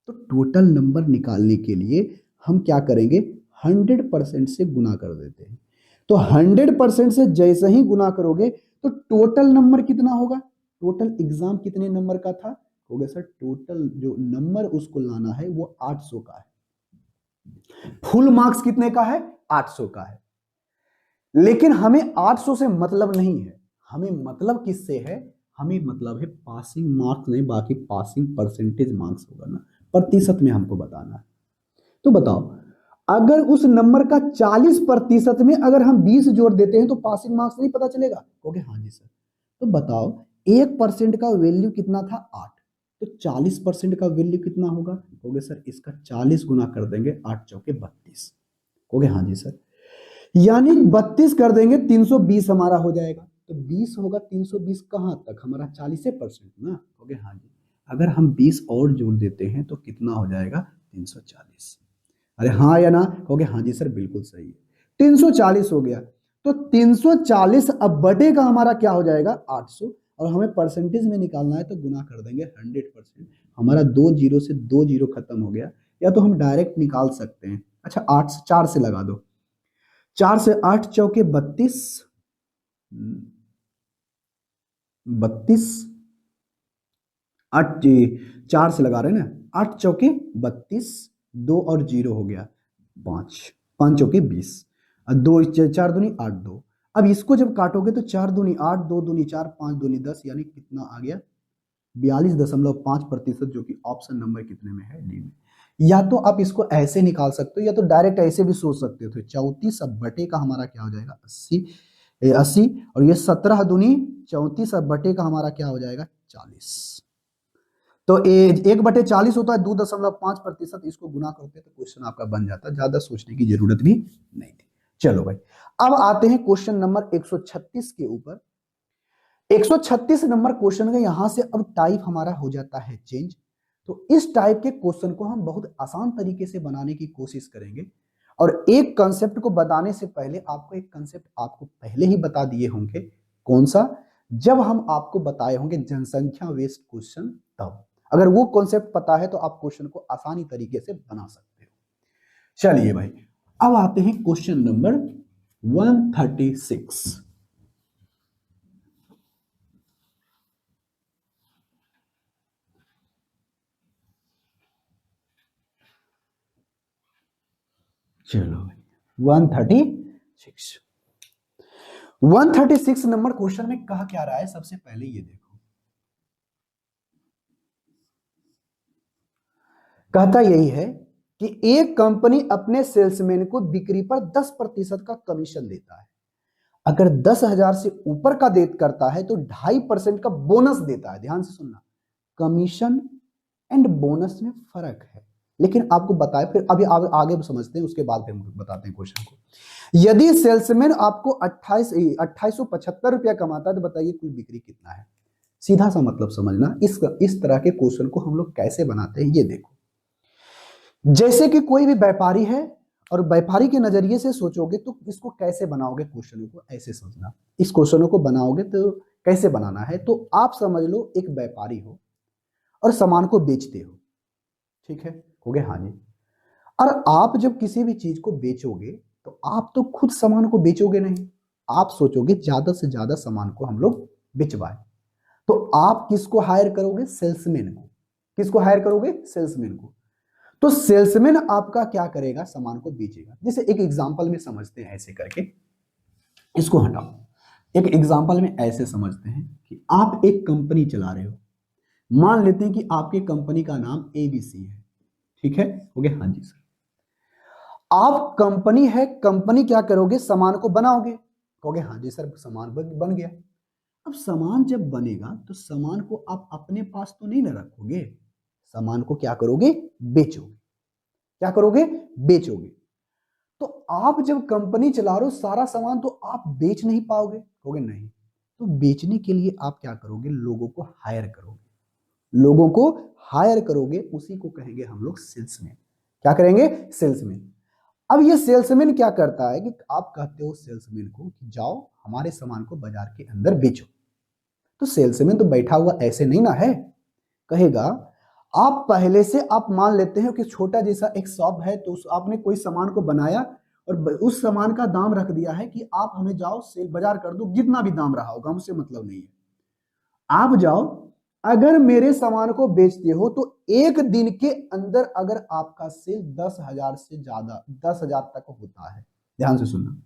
तो टोटल नंबर निकालने के लिए हम क्या करेंगे? 100% से गुना कर देते हैं। तो 100% से जैसे ही गुना करोगे तो टोटल नंबर कितना होगा? टोटल एग्जाम कितने नंबर का था? हो गया सर टोटल जो नंबर उसको लाना है वो 800 का है। फुल मार्क्स कितने का है? 800 का है। लेकिन हमें 800 से मतलब नहीं है, हमें मतलब किससे है? हमें मतलब है पासिंग मार्क्स नहीं, बाकी पासिंग परसेंटेज मार्क्स होगा ना, प्रतिशत में हमको बताना है। तो बताओ अगर उस नंबर का 40% में अगर हम 20 जोड़ देते हैं तो पासिंग मार्क्स नहीं पता चलेगा? ओके हाँ जी सर। तो बताओ 1% का वैल्यू कितना था? 8। तो 40% का वैल्यू कितना होगा? कहोगे सर इसका 40 गुना कर देंगे, 8 चौके 32। कहोगे हाँ जी सर। यानी 32 कर देंगे 320 हमारा हो जाएगा। तो 20 होगा 320 कहां तक? हमारा 40% ना। कहोगे हाँ जी। अगर हम 20 और जोड़ देते हैं तो कितना हो जाएगा? 340। अरे हाँ या ना? कहोगे हाँ जी सर बिल्कुल सही है। 340 हो गया। तो 340 अब बटे का हमारा क्या हो जाएगा? 800। और हमें परसेंटेज में निकालना है तो गुना कर देंगे 100%। हमारा 2 जीरो से 2 जीरो खत्म हो गया। या तो हम डायरेक्ट निकाल सकते हैं। अच्छा 8 से 4 से लगा दो। 4 से 8 चौके 32, 32 8 4 से लगा रहे हैं ना, 8 चौके 32, 2 और 0 हो गया 5, 5 चौके 20, और 2 4 दूनी 8 2। अब इसको जब काटोगे तो 4 दूनी 8, 2 दूनी 4, 5 दूनी 10, यानी कितना आ गया 42.5%, जो कि ऑप्शन नंबर कितने में है, डी में। या तो आप इसको ऐसे निकाल सकते हो या तो डायरेक्ट ऐसे भी सोच सकते हो। तो 34 अब बटे का हमारा क्या हो जाएगा 80, 80, और ये 17 दूनी 34 अब बटे का हमारा क्या हो जाएगा 40। तो 1/40 होता है 2.5%, इसको गुना करते तो क्वेश्चन आपका बन जाता, ज्यादा सोचने की जरूरत भी नहीं थी। चलो भाई, अब आते हैं क्वेश्चन नंबर 136 के ऊपर। 136 नंबर क्वेश्चन का यहां से अब टाइप हमारा हो जाता है चेंज। तो इस टाइप के क्वेश्चन को हम बहुत आसान तरीके से बनाने की कोशिश करेंगे। और एक कंसेप्ट को बताने से पहले आपको एक कंसेप्ट आपको पहले ही बता दिए होंगे, कौन सा, जब हम आपको बताए होंगे जनसंख्या बेस्ड क्वेश्चन, तब अगर वो कॉन्सेप्ट पता है तो आप क्वेश्चन को आसानी तरीके से बना सकते हो। चलिए भाई, अब आते हैं क्वेश्चन नंबर 136। चलो भाई 136 नंबर क्वेश्चन में कहा क्या रहा है, सबसे पहले ये देखो। कहता यही है कि एक कंपनी अपने सेल्समैन को बिक्री पर 10% का कमीशन देता है। अगर 10,000 से ऊपर का दे करता है तो 2.5% का बोनस देता है। ध्यान से सुनना, कमीशन एंड बोनस में फर्क है, लेकिन आपको बताए फिर अभी आगे समझते हैं, उसके बाद फिर बताते हैं क्वेश्चन को। यदि सेल्समैन आपको 2875 रुपया कमाता है तो बताइए कुल बिक्री कितना है। सीधा सा मतलब समझना, इस तरह के क्वेश्चन को हम लोग कैसे बनाते हैं, ये देखो। जैसे कि कोई भी व्यापारी है और व्यापारी के नजरिए से सोचोगे तो इसको कैसे बनाओगे, क्वेश्चनों को ऐसे समझना। इस क्वेश्चनों को बनाओगे तो कैसे बनाना है, तो आप समझ लो एक व्यापारी हो और सामान को बेचते हो, ठीक है, हो गए, हाँ जी। और आप जब किसी भी चीज को बेचोगे तो आप तो खुद सामान को बेचोगे नहीं, आप सोचोगे ज्यादा से ज्यादा सामान को हम लोग बेचवाए। तो आप किसको हायर करोगे, सेल्समैन को। किसको हायर करोगे, सेल्समैन को। तो सेल्समैन आपका क्या करेगा, सामान को बेचेगा। जैसे एक एग्जांपल में समझते हैं ऐसे करके, इसको हटाओ। एक एग्जांपल में ऐसे समझते हैं कि आप एक कंपनी चला रहे हो। मान लेते हैं कि आपकी कंपनी का नाम एबीसी है, ठीक है, हो गया, हाँ जी सर। आप कंपनी है, कंपनी क्या करोगे, सामान को बनाओगे, कहोगे हाँ जी सर सामान बन गया। अब सामान जब बनेगा तो सामान को आप अपने पास तो नहीं ना रखोगे, सामान को क्या करोगे, बेचोगे। क्या करोगे, बेचोगे। तो आप जब कंपनी चला रहे हो, सारा सामान तो आप बेच नहीं पाओगे, कहोगे नहीं। तो बेचने के लिए आप क्या करोगे, लोगों को हायर करोगे। लोगों को हायर करोगे, उसी को कहेंगे हम लोग सेल्समैन। क्या करेंगे, सेल्समैन। अब ये सेल्समैन क्या करता है कि आप कहते हो सेल्समैन को कि जाओ हमारे सामान को बाजार के अंदर बेचो। तो सेल्समैन तो बैठा हुआ ऐसे नहीं ना है, कहेगा आप पहले से आप मान लेते हैं कि छोटा जैसा एक शॉप है, तो आपने कोई सामान को बनाया और उस सामान का दाम रख दिया है कि आप हमें जाओ सेल बाजार कर दो, जितना भी दाम रहा होगा मुझसे मतलब नहीं है। आप जाओ, अगर मेरे सामान को बेचते हो तो एक दिन के अंदर अगर आपका सेल 10,000 से ज्यादा 10,000 तक होता है, ध्यान से सुनना।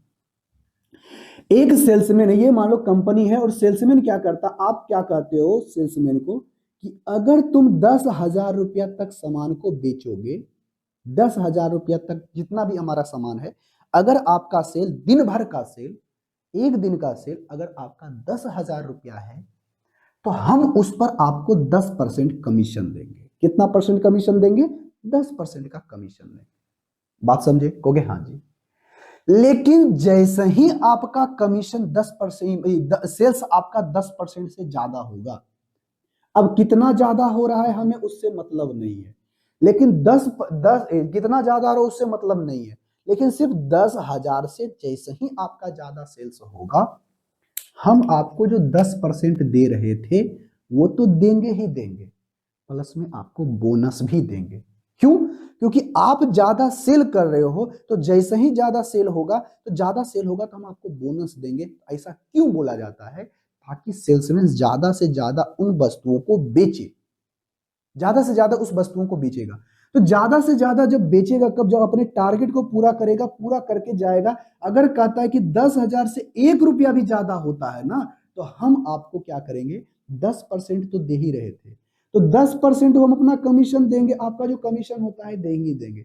एक सेल्समैन है, ये मान लो कंपनी है और सेल्समैन क्या करता, आप क्या कहते हो सेल्समैन को कि अगर तुम 10,000 रुपया तक सामान को बेचोगे, 10,000 रुपया तक जितना भी हमारा सामान है, अगर आपका सेल दिन भर का सेल, एक दिन का सेल अगर आपका 10,000 रुपया है तो हम उस पर आपको 10% कमीशन देंगे। कितना परसेंट कमीशन देंगे, 10% का कमीशन देंगे। बात समझे, कहोगे हाँ जी। लेकिन जैसे ही आपका कमीशन 10%, सेल्स आपका 10% से ज्यादा होगा, अब कितना ज्यादा हो रहा है हमें उससे मतलब नहीं है, लेकिन 10 कितना ज्यादा हो रहा है उससे मतलब नहीं है, लेकिन सिर्फ 10,000 से जैसे ही आपका ज्यादा सेल्स होगा, हम आपको जो 10% दे रहे थे वो तो देंगे ही देंगे, प्लस में आपको बोनस भी देंगे। क्यों, क्योंकि आप ज्यादा सेल कर रहे हो, तो जैसे ही ज्यादा सेल होगा तो हम आपको बोनस देंगे। ऐसा क्यों बोला जाता है, ताकि सेल्समैन ज्यादा से ज्यादा उन वस्तुओं को बेचे ज्यादा से ज्यादा उस वस्तुओं को बेचेगा। तो ज्यादा से ज्यादा जब बेचेगा कब, जब अपने टारगेट को पूरा करेगा, पूरा करके जाएगा। अगर कहता है कि 10,000 से 1 रुपया भी ज्यादा होता है ना, तो हम आपको क्या करेंगे, 10% तो दे ही रहे थे, तो 10% हम अपना कमीशन देंगे, आपका जो कमीशन होता है देंगे ही देंगे,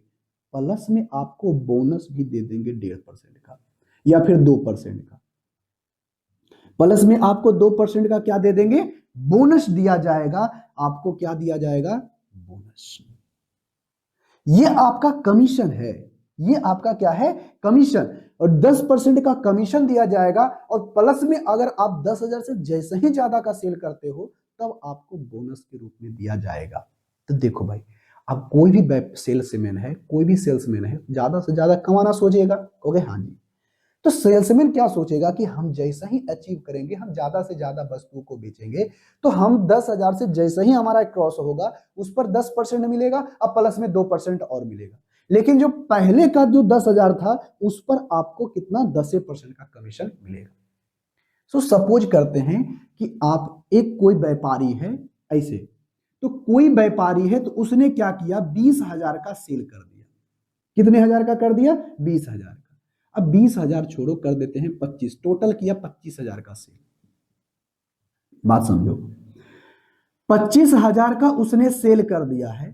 प्लस में आपको बोनस भी दे देंगे 1.5% का या फिर 2% का। प्लस में आपको 2% का क्या दे देंगे, बोनस दिया जाएगा। आपको क्या दिया जाएगा, बोनस। ये आपका कमीशन है, ये आपका क्या है, कमीशन। और 10% का कमीशन दिया जाएगा, और प्लस में अगर आप 10,000 से जैसे ही ज्यादा का सेल करते हो तब आपको बोनस के रूप में दिया जाएगा। तो देखो भाई, अब कोई भी सेल्समैन है, कोई भी सेल्समैन है, ज्यादा से ज्यादा कमाना सोचेगा, कहोगे हाँ जी। तो सेल्समैन क्या सोचेगा कि हम जैसा ही अचीव करेंगे, हम ज्यादा से ज्यादा वस्तुओं को बेचेंगे, तो हम 10,000 से जैसा ही हमारा क्रॉस होगा उस पर 10% मिलेगा, अब प्लस में 2% और मिलेगा। लेकिन जो पहले का जो 10,000 था उस पर आपको कितना, 10% का कमीशन मिलेगा। सो सपोज करते हैं कि आप एक कोई व्यापारी है ऐसे, तो कोई व्यापारी है तो उसने क्या किया, 20,000 का सेल कर दिया। कितने हजार का कर दिया, 20,000 का। अब 20,000 छोड़ो, कर देते हैं 25, टोटल किया 25,000 का सेल। बात समझो, 25,000 का उसने सेल कर दिया है,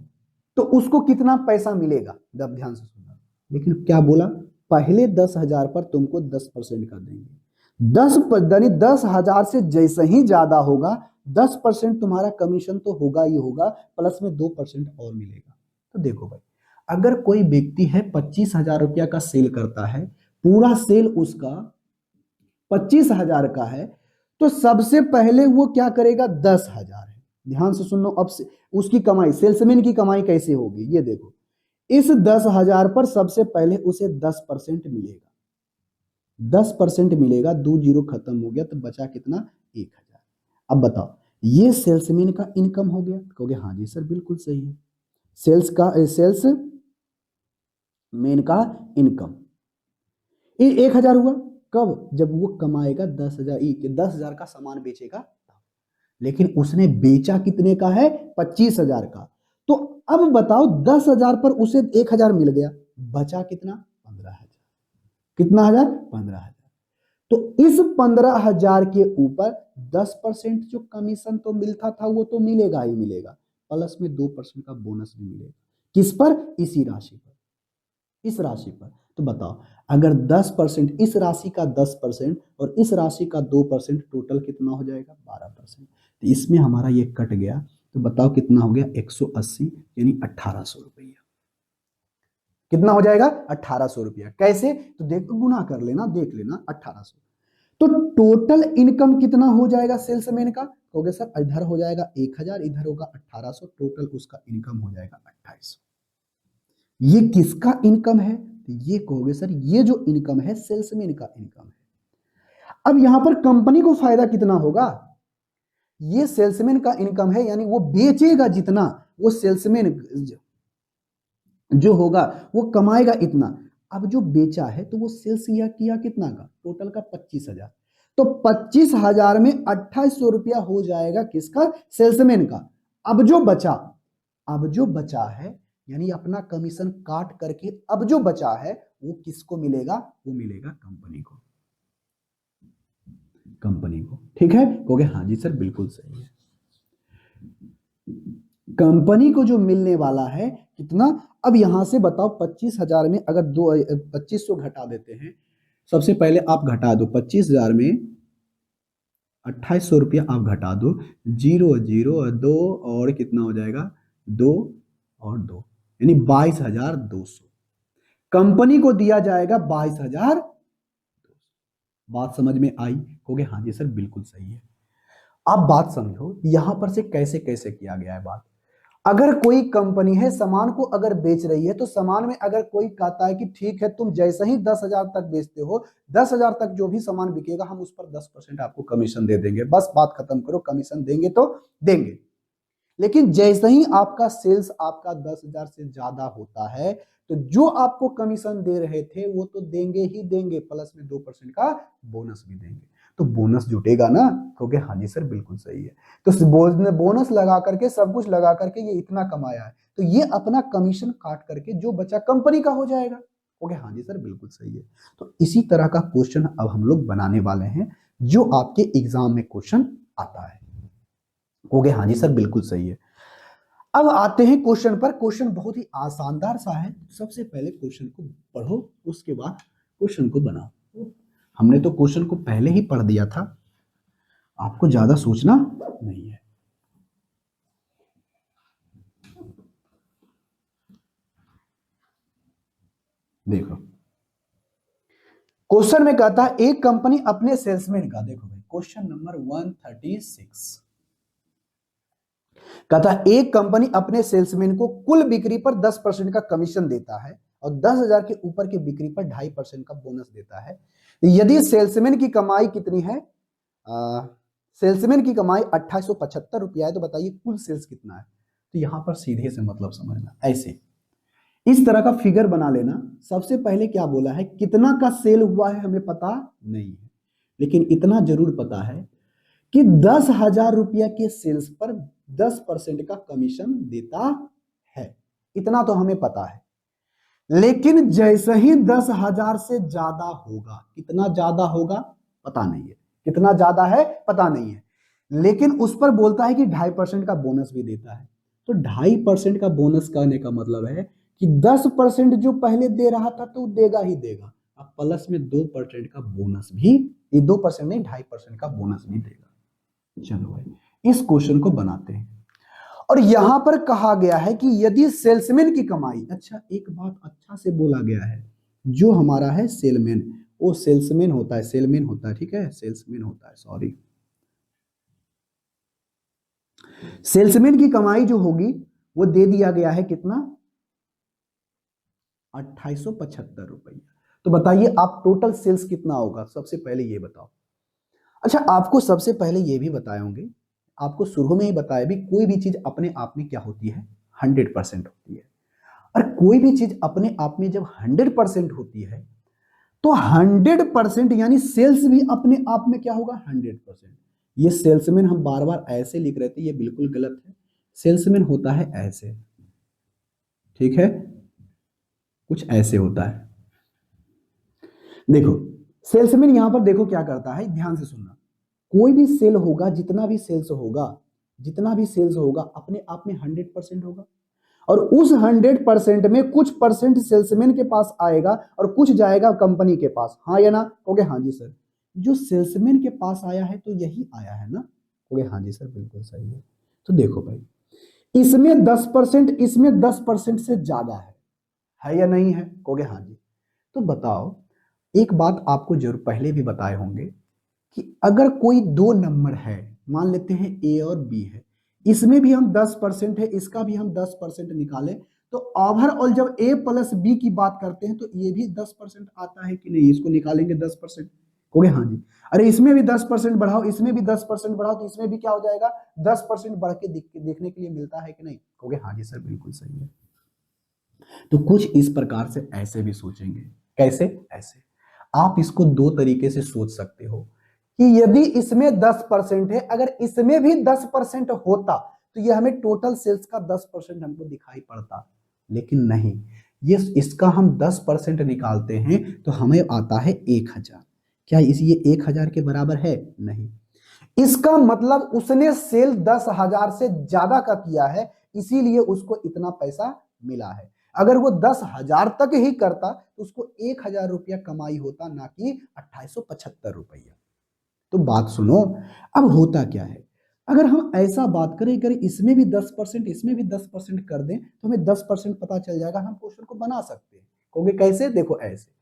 तो उसको कितना पैसा मिलेगा, जब ध्यान से सुनना। लेकिन क्या बोला, पहले 10,000 पर तुमको 10% का देंगे। 10,000 से जैसे ही ज्यादा होगा 10% तुम्हारा कमीशन तो होगा ही होगा, प्लस में 2% और मिलेगा। तो देखो भाई, अगर कोई व्यक्ति है 25,000 रुपया का सेल करता है, पूरा सेल उसका 25,000 का है, तो सबसे पहले वो क्या करेगा, 10,000 है। ध्यान से सुनो, अब से उसकी कमाई, सेल्समैन की कमाई कैसे होगी ये देखो। इस 10,000 पर सबसे पहले उसे 10% मिलेगा, 10% मिलेगा, 2 जीरो खत्म हो गया, तो बचा कितना, 1,000। अब बताओ, ये सेल्समैन का इनकम हो गया, कहोगे हाँ जी सर बिल्कुल सही है। सेल्स मैन का इनकम ये 1,000 हुआ, कब, जब वो कमाएगा 10,000, 10,000 का सामान बेचेगा। लेकिन उसने बेचा कितने का है, 25,000 का। तो अब बताओ, 10,000 पर उसे 1,000 मिल गया, बचा कितना, 15,000। कितना हजार, 15,000। तो इस 15,000 के ऊपर 10% जो कमीशन तो मिलता था वो तो मिलेगा ही मिलेगा, प्लस में 2% का बोनस भी मिलेगा। किस पर, इसी राशि पर, इस राशि पर। तो बताओ, अगर 10%, इस राशि का 10% और इस राशि का 2%, टोटल कितना हो जाएगा, 12%। तो इसमें हमारा ये कट गया, तो बताओ कितना हो गया, 180, यानी 1,800 रुपया। कितना हो जाएगा, 1,800 रुपया। कैसे, तो देखो गुना कर लेना, देख लेना, 1,800। तो टोटल इनकम कितना हो जाएगा सेल्समैन का, कहोगे सर इधर हो जाएगा 1,000, इधर होगा 1,800, टोटल उसका इनकम हो जाएगा 2,800। ये किसका इनकम है, तो ये कहोगे सर ये जो इनकम है सेल्समैन का इनकम है। अब यहां पर कंपनी को फायदा कितना होगा, ये सेल्समैन का इनकम है, यानी वो बेचेगा जितना, वो सेल्समैन जो होगा वो कमाएगा इतना। अब जो बेचा है तो वो सेल्स किया कितना का, टोटल का 25,000। तो 25,000 में 2,800 रुपया हो जाएगा किसका, सेल्समैन का। अब जो बचा, अब जो बचा है, यानी अपना कमीशन काट करके अब जो बचा है वो किसको मिलेगा, वो मिलेगा कंपनी को, कंपनी को। ठीक है, कहोगे हाँ जी सर बिल्कुल सही है। कंपनी को जो मिलने वाला है कितना, अब यहां से बताओ 25,000 में अगर 2,2500 घटा देते हैं, सबसे पहले आप घटा दो 25,000 में 2,800 रुपया आप घटा दो, 0 0 2 और कितना हो जाएगा, 2 और 2, यानी 22,200 कंपनी को दिया जाएगा, 22,000। बात समझ में आई, कहोगे हाँ जी सर बिल्कुल सही है। अब बात समझो यहां पर से कैसे कैसे किया गया है बात। अगर कोई कंपनी है सामान को अगर बेच रही है, तो सामान में अगर कोई कहता है कि ठीक है तुम जैसे ही 10,000 तक बेचते हो, 10,000 तक जो भी सामान बिकेगा हम उस पर 10% आपको कमीशन दे देंगे, बस बात खत्म करो, कमीशन देंगे तो देंगे। लेकिन जैसे ही आपका सेल्स आपका 10,000 से ज्यादा होता है, तो जो आपको कमीशन दे रहे थे वो तो देंगे ही देंगे, प्लस में 2% का बोनस भी देंगे। तो बोनस जुटेगा ना। कहोगे हाँ जी सर बिल्कुल सही है। तो बोनस लगा करके, सब कुछ लगा करके ये इतना कमाया है, तो ये अपना कमीशन काट करके जो बचा कंपनी का हो जाएगा। कहोगे हाँ जी सर बिल्कुल सही है। तो इसी तरह का क्वेश्चन अब हम लोग बनाने वाले हैं जो आपके एग्जाम में क्वेश्चन आता है। कहोगे हाँ जी सर बिल्कुल सही है। अब आते हैं क्वेश्चन पर। क्वेश्चन बहुत ही आसानदार सा है। सबसे पहले क्वेश्चन को पढ़ो, उसके बाद क्वेश्चन को बनाओ। हमने तो क्वेश्चन को पहले ही पढ़ दिया था, आपको ज्यादा सोचना नहीं है। देखो क्वेश्चन में कहता है एक कंपनी अपने सेल्समैन का, देखो भाई क्वेश्चन नंबर 136 कहता है एक कंपनी अपने सेल्समैन को कुल बिक्री पर 10% का कमीशन देता है और 10,000 के ऊपर की बिक्री पर 2.5% का बोनस देता है। यदि सेल्समैन की कमाई कितनी है, सेल्समैन की कमाई 2875 रुपया है, तो बताइए कुल सेल्स कितना है। तो यहां पर सीधे से मतलब समझना, ऐसे इस तरह का फिगर बना लेना। सबसे पहले क्या बोला है, कितना का सेल हुआ है हमें पता नहीं है, लेकिन इतना जरूर पता है कि 10,000 रुपया के सेल्स पर 10% का कमीशन देता है, इतना तो हमें पता है। लेकिन जैसे ही 10,000 से ज्यादा होगा, कितना ज्यादा होगा पता नहीं है, कितना ज्यादा है पता नहीं है, लेकिन उस पर बोलता है कि 2.5% का बोनस भी देता है। तो 2.5% का बोनस करने का मतलब है कि 10% जो पहले दे रहा था तो देगा ही देगा, अब प्लस में 2% का बोनस भी, ये 2% नहीं 2.5% का बोनस भी देगा। चलो भाई इस क्वेश्चन को बनाते हैं। और यहां पर कहा गया है कि यदि सेल्समैन की कमाई, अच्छा एक बात अच्छा से बोला गया है, जो हमारा है सेलमैन, वो सेल्समैन होता है, सेलमैन होता है, ठीक है सेल्समैन होता है, सॉरी। सेल्समैन की कमाई जो होगी वो दे दिया गया है कितना, 2875 रुपया। तो बताइए आप टोटल सेल्स कितना होगा, सबसे पहले ये बताओ। अच्छा आपको सबसे पहले ये भी बताए होंगे, आपको शुरू में ही बताया भी, कोई भी चीज अपने आप में क्या होती है, 100% होती है। और कोई भी चीज अपने आप में जब 100% होती है तो 100% यानी सेल्स भी अपने आप में क्या होगा, 100%। ये सेल्समैन हम बार बार ऐसे लिख रहे थे, ये बिल्कुल गलत है। सेल्समैन होता है ऐसे, ठीक है, कुछ ऐसे होता है। देखो सेल्समैन यहां पर देखो क्या करता है, ध्यान से सुनना। कोई भी सेल होगा, जितना भी सेल्स होगा, जितना भी सेल्स होगा अपने आप में 100% होगा, और उस 100% में कुछ परसेंट सेल्समैन के पास आएगा और कुछ जाएगा कंपनी के पास, हाँ या ना। कहोगे हाँ जी सर। जो सेल्समैन के पास आया है तो यही आया है ना। कहोगे हाँ जी सर बिल्कुल सही है। तो देखो भाई इसमें 10%, इसमें 10% से ज्यादा है या नहीं है। कहोगे हाँ जी। तो बताओ, एक बात आपको जरूर पहले भी बताए होंगे कि अगर कोई दो नंबर है, मान लेते हैं ए और बी है, इसमें भी हम 10% है, इसका भी हम 10% निकालें, तो ओवरऑल जब ए प्लस बी की बात करते हैं तो ये भी 10% आता है कि नहीं, इसको निकालेंगे 10%। कहोगे हाँ जी। अरे इसमें भी 10% बढ़ाओ, इसमें भी 10% बढ़ाओ, तो इसमें भी क्या हो जाएगा, 10% बढ़ के देखने के लिए मिलता है कि नहीं। कहोगे हाँ जी सर बिल्कुल सही है। तो कुछ इस प्रकार से ऐसे भी सोचेंगे, कैसे, ऐसे आप इसको दो तरीके से सोच सकते हो कि यदि इसमें 10% है, अगर इसमें भी 10% होता तो ये हमें टोटल सेल्स का 10% हमको दिखाई पड़ता, लेकिन नहीं, ये इसका हम 10% निकालते हैं तो हमें आता है 1,000। क्या ये 1,000 के बराबर है, नहीं। इसका मतलब उसने सेल 10,000 से ज्यादा का किया है, इसीलिए उसको इतना पैसा मिला है। अगर वो 10,000 तक ही करता तो उसको 1,000 रुपया कमाई होता, ना कि 2875 रुपया। तो बात सुनो, अब होता क्या है, अगर हम ऐसा बात करें, करें इसमें भी 10%, इसमें भी 10% कर दें तो हमें 10% पता चल जाएगा, हम क्वेश्चन को बना सकते हैं। कहोगे कैसे, देखो ऐसे,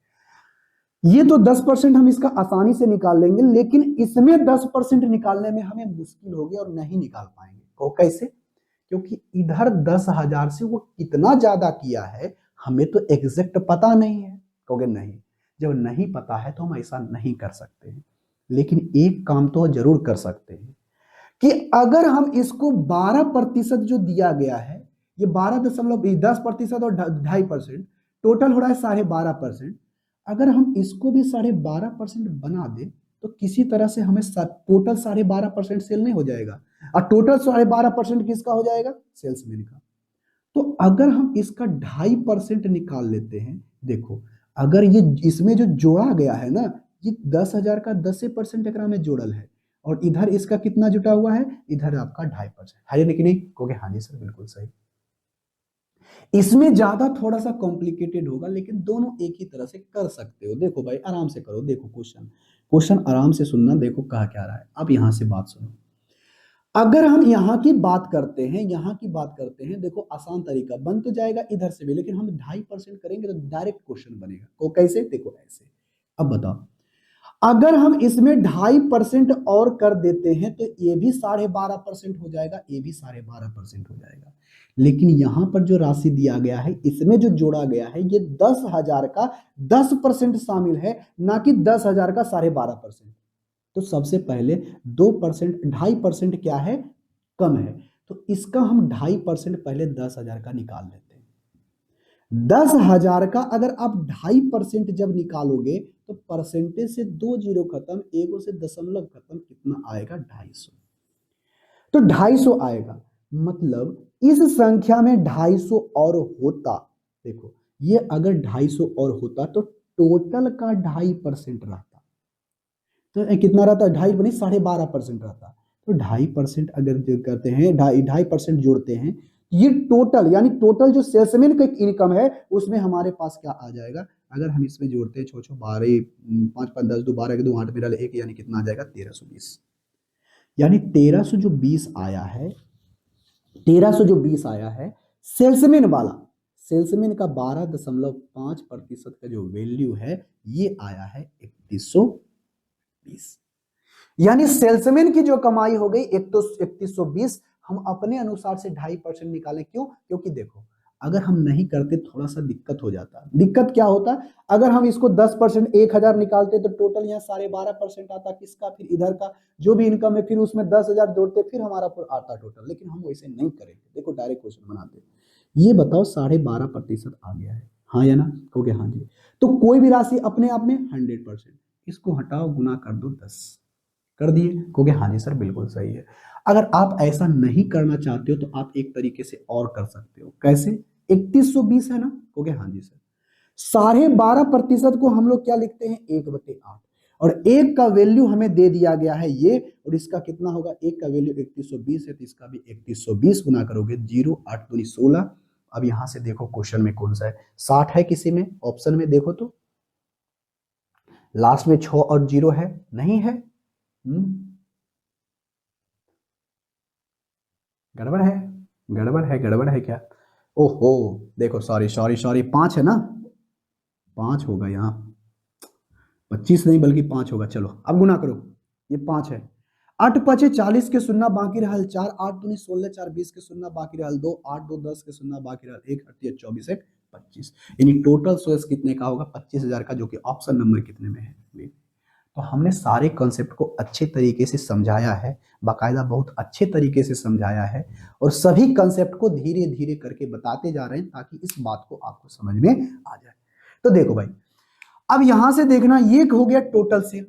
ये तो 10% हम इसका आसानी से निकाल लेंगे, लेकिन इसमें 10% निकालने में हमें मुश्किल होगी और नहीं निकाल पाएंगे। कहो कैसे, क्योंकि इधर 10,000 से वो कितना ज्यादा किया है हमें तो एग्जैक्ट पता नहीं है। कहोगे नहीं, जब नहीं पता है तो हम ऐसा नहीं कर सकते हैं, लेकिन एक काम तो जरूर कर सकते हैं कि अगर हम इसको 12% जो दिया गया है, ये 10% और 2.5%, टोटल हो रहा है 12.5%। अगर हम इसको भी 12.5% बना दें तो किसी तरह से हमें टोटल 12.5% सेल नहीं हो जाएगा, और टोटल 12.5% किसका हो जाएगा, सेल्समैन का। तो अगर हम इसका 2.5% निकाल लेते हैं, देखो अगर ये इसमें जो जोड़ा गया है ना, ये 10,000 का 10% एकरा में जोड़ल है, और इधर इसका कितना जुटा हुआ है, इधर आपका 2.5% है, लेकिन नहीं कहोगे हाँ जी सर बिल्कुल सही। इसमें ज्यादा थोड़ा सा कॉम्प्लिकेटेड होगा, लेकिन दोनों एक ही तरह से कर सकते हो। देखो भाई आराम से करो, देखो क्वेश्चन क्वेश्चन आराम से सुनना, देखो कहा क्या रहा है। अब यहां से बात सुनो, अगर हम यहाँ की बात करते हैं, यहाँ की बात करते हैं, देखो आसान तरीका बन तो जाएगा इधर से भी, लेकिन हम 2.5% करेंगे तो डायरेक्ट क्वेश्चन बनेगा। वो कैसे, देखो ऐसे। अब बताओ, अगर हम इसमें 2.5% और कर देते हैं तो ये भी 12.5% हो जाएगा, ये भी 12.5% हो जाएगा। लेकिन यहां पर जो राशि दिया गया है, इसमें जो जोड़ा गया है, ये 10,000 का 10% शामिल है, ना कि 10,000 का 12.5%। तो सबसे पहले 2%, 2.5% क्या है, कम है, तो इसका हम 2.5% पहले 10,000 का निकाल लेते हैं। 10,000 का अगर आप 2.5% जब निकालोगे तो परसेंटेज से 2 जीरो खत्म, एगो से दशमलव खत्म, कितना आएगा, 250। तो 250 आएगा, मतलब इस संख्या में 250 और होता, देखो ये अगर 250 और होता तो टोटल का 2.5% रहता, तो कितना रहता, 2.5 नहीं 12.5% रहता। तो 2.5% अगर जो करते हैं, 2.5% जोड़ते हैं, ये टोटल यानी टोटल जो सेल्समैन का इनकम है उसमें हमारे पास क्या आ जाएगा, अगर हम इसमें जोड़ते हैं, छो छो 12, 5 5 10 2 12 के 2 8 मेरा 1, यानी कितना आ जाएगा, 1320। यानी 1320 आया है, 1320 आया है सेल्समैन वाला, सेल्समैन का 12.5% का जो वैल्यू है, ये आया है 3120। यानी सेल्समैन की जो कमाई हो गई 3120, हम अपने अनुसार से 2.5% निकालें, क्यों, क्योंकि देखो अगर हम नहीं करते थोड़ा सा दिक्कत हो जाता। दिक्कत क्या होता, अगर हम इसको 10% 1,000 निकालते तो टोटल यहाँ 12.5% आता किसका, फिर इधर का जो भी इनकम है, फिर उसमें 10,000 जोड़ते, फिर हमारा पूरा आता टोटल। लेकिन हम वैसे नहीं करेंगे, देखो डायरेक्ट क्वेश्चन बनाते। ये बताओ 12.5% आ गया है, हाँ या ना, हो गया हाँ जी। तो कोई भी राशि अपने आप में 100%, इसको हटाओ, गुना कर दो 10, कर दिए, कहोगे हाँ जी सर बिल्कुल सही है। अगर आप ऐसा नहीं करना चाहते हो तो आप एक तरीके से और कर सकते हो, कैसे, 3120 है ना, कहोगे हाँ जी सर। 12.5% को हम लोग क्या लिखते हैं, 1/8, और एक का वैल्यू हमें दे दिया गया है ये, और इसका कितना होगा, एक का वैल्यू 3120 है, तो इसका भी 3120 गुना करोगे, 0 8 दूनी 16। अब यहां से देखो क्वेश्चन में कौन सा है, 60 है किसी में, ऑप्शन में देखो तो लास्ट में 6 और 0 है, नहीं है, गड़बड़ है, गड़बड़ है, गड़बड़ है क्या, ओहो, देखो सॉरी सॉरी सॉरी, 5 है ना, 5 होगा यहाँ, 25 नहीं बल्कि 5 होगा। चलो अब गुना करो, ये 5 है, 8 5 40 के सुन्ना बाकी रहल 4, 8 दूनी 16, 4 20 के सुन्ना बाकी रहल 2, 8 2 10 के सुन्ना बाकी रहल 1, 8 24 1 25, यानी टोटल सोर्स कितने का होगा, 25,000 का, जो कि ऑप्शन नंबर कितने में है बी। तो हमने सारे कॉन्सेप्ट को अच्छे तरीके से समझाया है, बाकायदा बहुत अच्छे तरीके से समझाया है, और सभी कॉन्सेप्ट को धीरे धीरे करके बताते जा रहे हैं ताकि इस बात को आपको समझ में आ जाए। तो देखो भाई, अब यहां से देखना, ये हो गया टोटल सेल।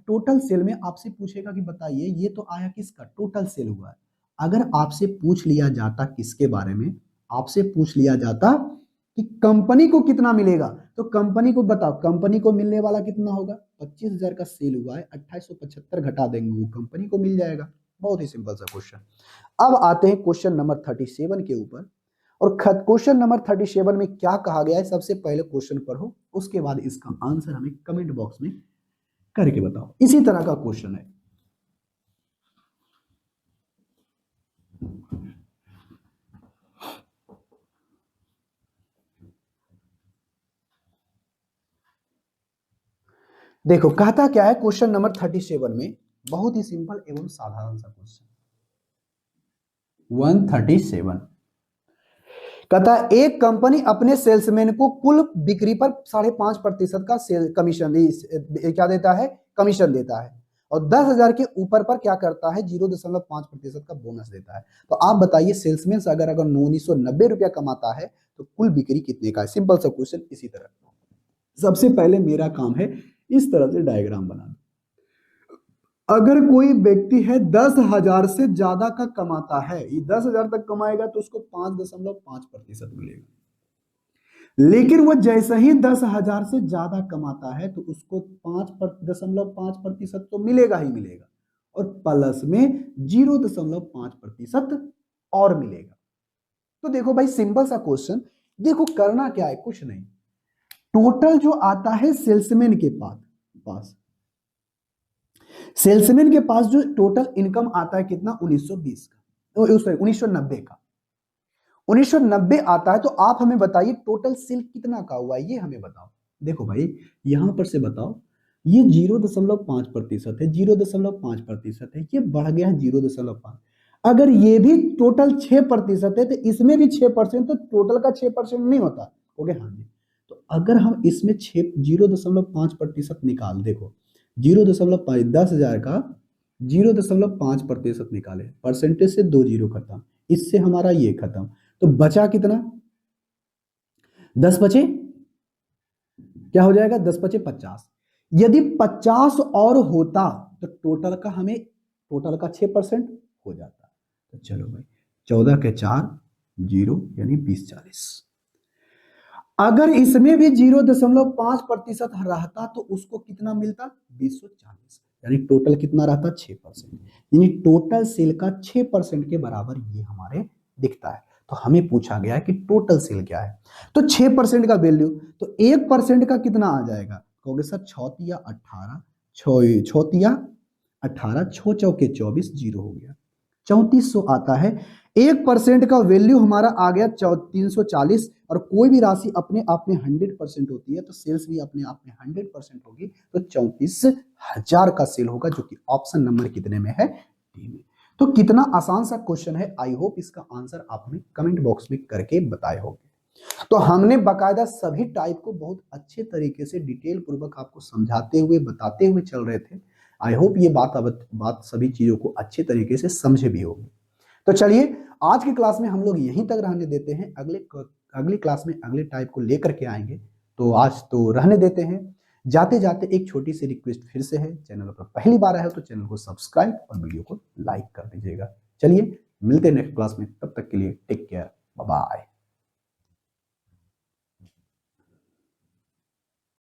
टोटल सेल में आपसे पूछेगा कि बताइए ये तो आया किसका, टोटल सेल हुआ है। अगर आपसे पूछ लिया जाता किसके बारे में, आपसे पूछ लिया जाता कि कंपनी को कितना मिलेगा, तो कंपनी को बताओ, कंपनी को मिलने वाला कितना होगा, 25,000 का सेल हुआ है, 2875 घटा देंगे, वो कंपनी को मिल जाएगा। बहुत ही सिंपल सा क्वेश्चन। अब आते हैं क्वेश्चन नंबर 37 के ऊपर, और क्वेश्चन नंबर 37 में क्या कहा गया है, सबसे पहले क्वेश्चन पढ़ो, उसके बाद इसका आंसर हमें कमेंट बॉक्स में करके बताओ। इसी तरह का क्वेश्चन है, देखो कहता क्या है क्वेश्चन नंबर 37 में, बहुत ही सिंपल एवं साधारण सा क्वेश्चन। 137 कहता है एक कंपनी अपने सेल्समैन को कुल बिक्री पर 5.5% का सेल कमीशन क्या देता है, कमीशन देता है, और 10,000 के ऊपर पर क्या करता है, 0.5% का बोनस देता है। तो आप बताइए सेल्समैन अगर 1990 रुपया कमाता है तो कुल बिक्री कितने का है। सिंपल सा क्वेश्चन। इसी तरह सबसे पहले मेरा काम है इस तरह से डायग्राम बनाना, अगर कोई व्यक्ति है 10,000 से ज्यादा का कमाता है, ये 10,000 तक कमाएगा तो उसको 5.5% मिलेगा। लेकिन वो जैसे ही 10,000 से ज्यादा कमाता है तो उसको 5.5% तो मिलेगा ही मिलेगा, और प्लस में 0.5% और मिलेगा। तो देखो भाई, सिंपल सा क्वेश्चन, देखो करना क्या है, कुछ नहीं, टोटल जो आता है सेल्समैन के पास सेल्समैन के पास जो टोटल इनकम आता है कितना, 1920 का, 1990 का, 1990 आता है। तो आप हमें बताइए टोटल सेल कितना का हुआ, ये हमें बताओ। देखो भाई, यहां पर से बताओ, ये 0.5% है, 0.5% है, ये बढ़ गया है 0.5। अगर ये भी टोटल 6% है तो इसमें भी 6%, तो टोटल का 6% नहीं होता। ओके, हाँ जी। तो अगर हम इसमें 0.5% निकाल, देखो 0.5, 10,000 का 0.5% निकाले, परसेंटेज से 2 जीरो खत्म, इससे हमारा ये खत्म, तो बचा कितना, 10 बचे, क्या हो जाएगा, 10 बचे 50। यदि 50 और होता तो टोटल का 6% हो जाता। तो चलो भाई, 14 के 4 जीरो, यानी 20, 40। अगर इसमें भी 0.5% रहता तो उसको कितना मिलता, 240, यानी टोटल कितना रहता, 6%, यानी टोटल सेल का 6% के बराबर ये हमारे दिखता है। तो हमें पूछा गया है कि टोटल सेल क्या है, तो 6% का वैल्यू, तो 1% का कितना आ जाएगा, कहोगे सर 6 18, 18, 6 चौके 24, जीरो हो गया, 3400 आता है। 1% का वैल्यू हमारा आ गया 340, और कोई भी राशि अपने आप में 100% होती है तो सेल्स भी अपने आप में 100% होगी, तो 34,000 का सेल होगा, जो कि ऑप्शन नंबर कितने में है, डी में। तो कितना आसान सा क्वेश्चन है, आई होप इसका आंसर आपने कमेंट बॉक्स में करके बताए होंगे। तो हमने बकायदा सभी टाइप को बहुत अच्छे तरीके से डिटेल पूर्वक आपको समझाते हुए बताते हुए चल रहे थे। आई होप ये बात सभी चीजों को अच्छे तरीके से समझे भी होगी। तो चलिए, आज की क्लास में हम लोग यहीं तक रहने देते हैं, अगली क्लास में अगले टाइप को लेकर के आएंगे। तो आज तो रहने देते हैं। जाते जाते एक छोटी सी रिक्वेस्ट फिर से है, चैनल पर पहली बार आए हो तो चैनल को सब्सक्राइब और वीडियो को लाइक कर दीजिएगा। चलिए, मिलते हैं नेक्स्ट क्लास में, तब तक के लिए टेक केयर, बाय बाय।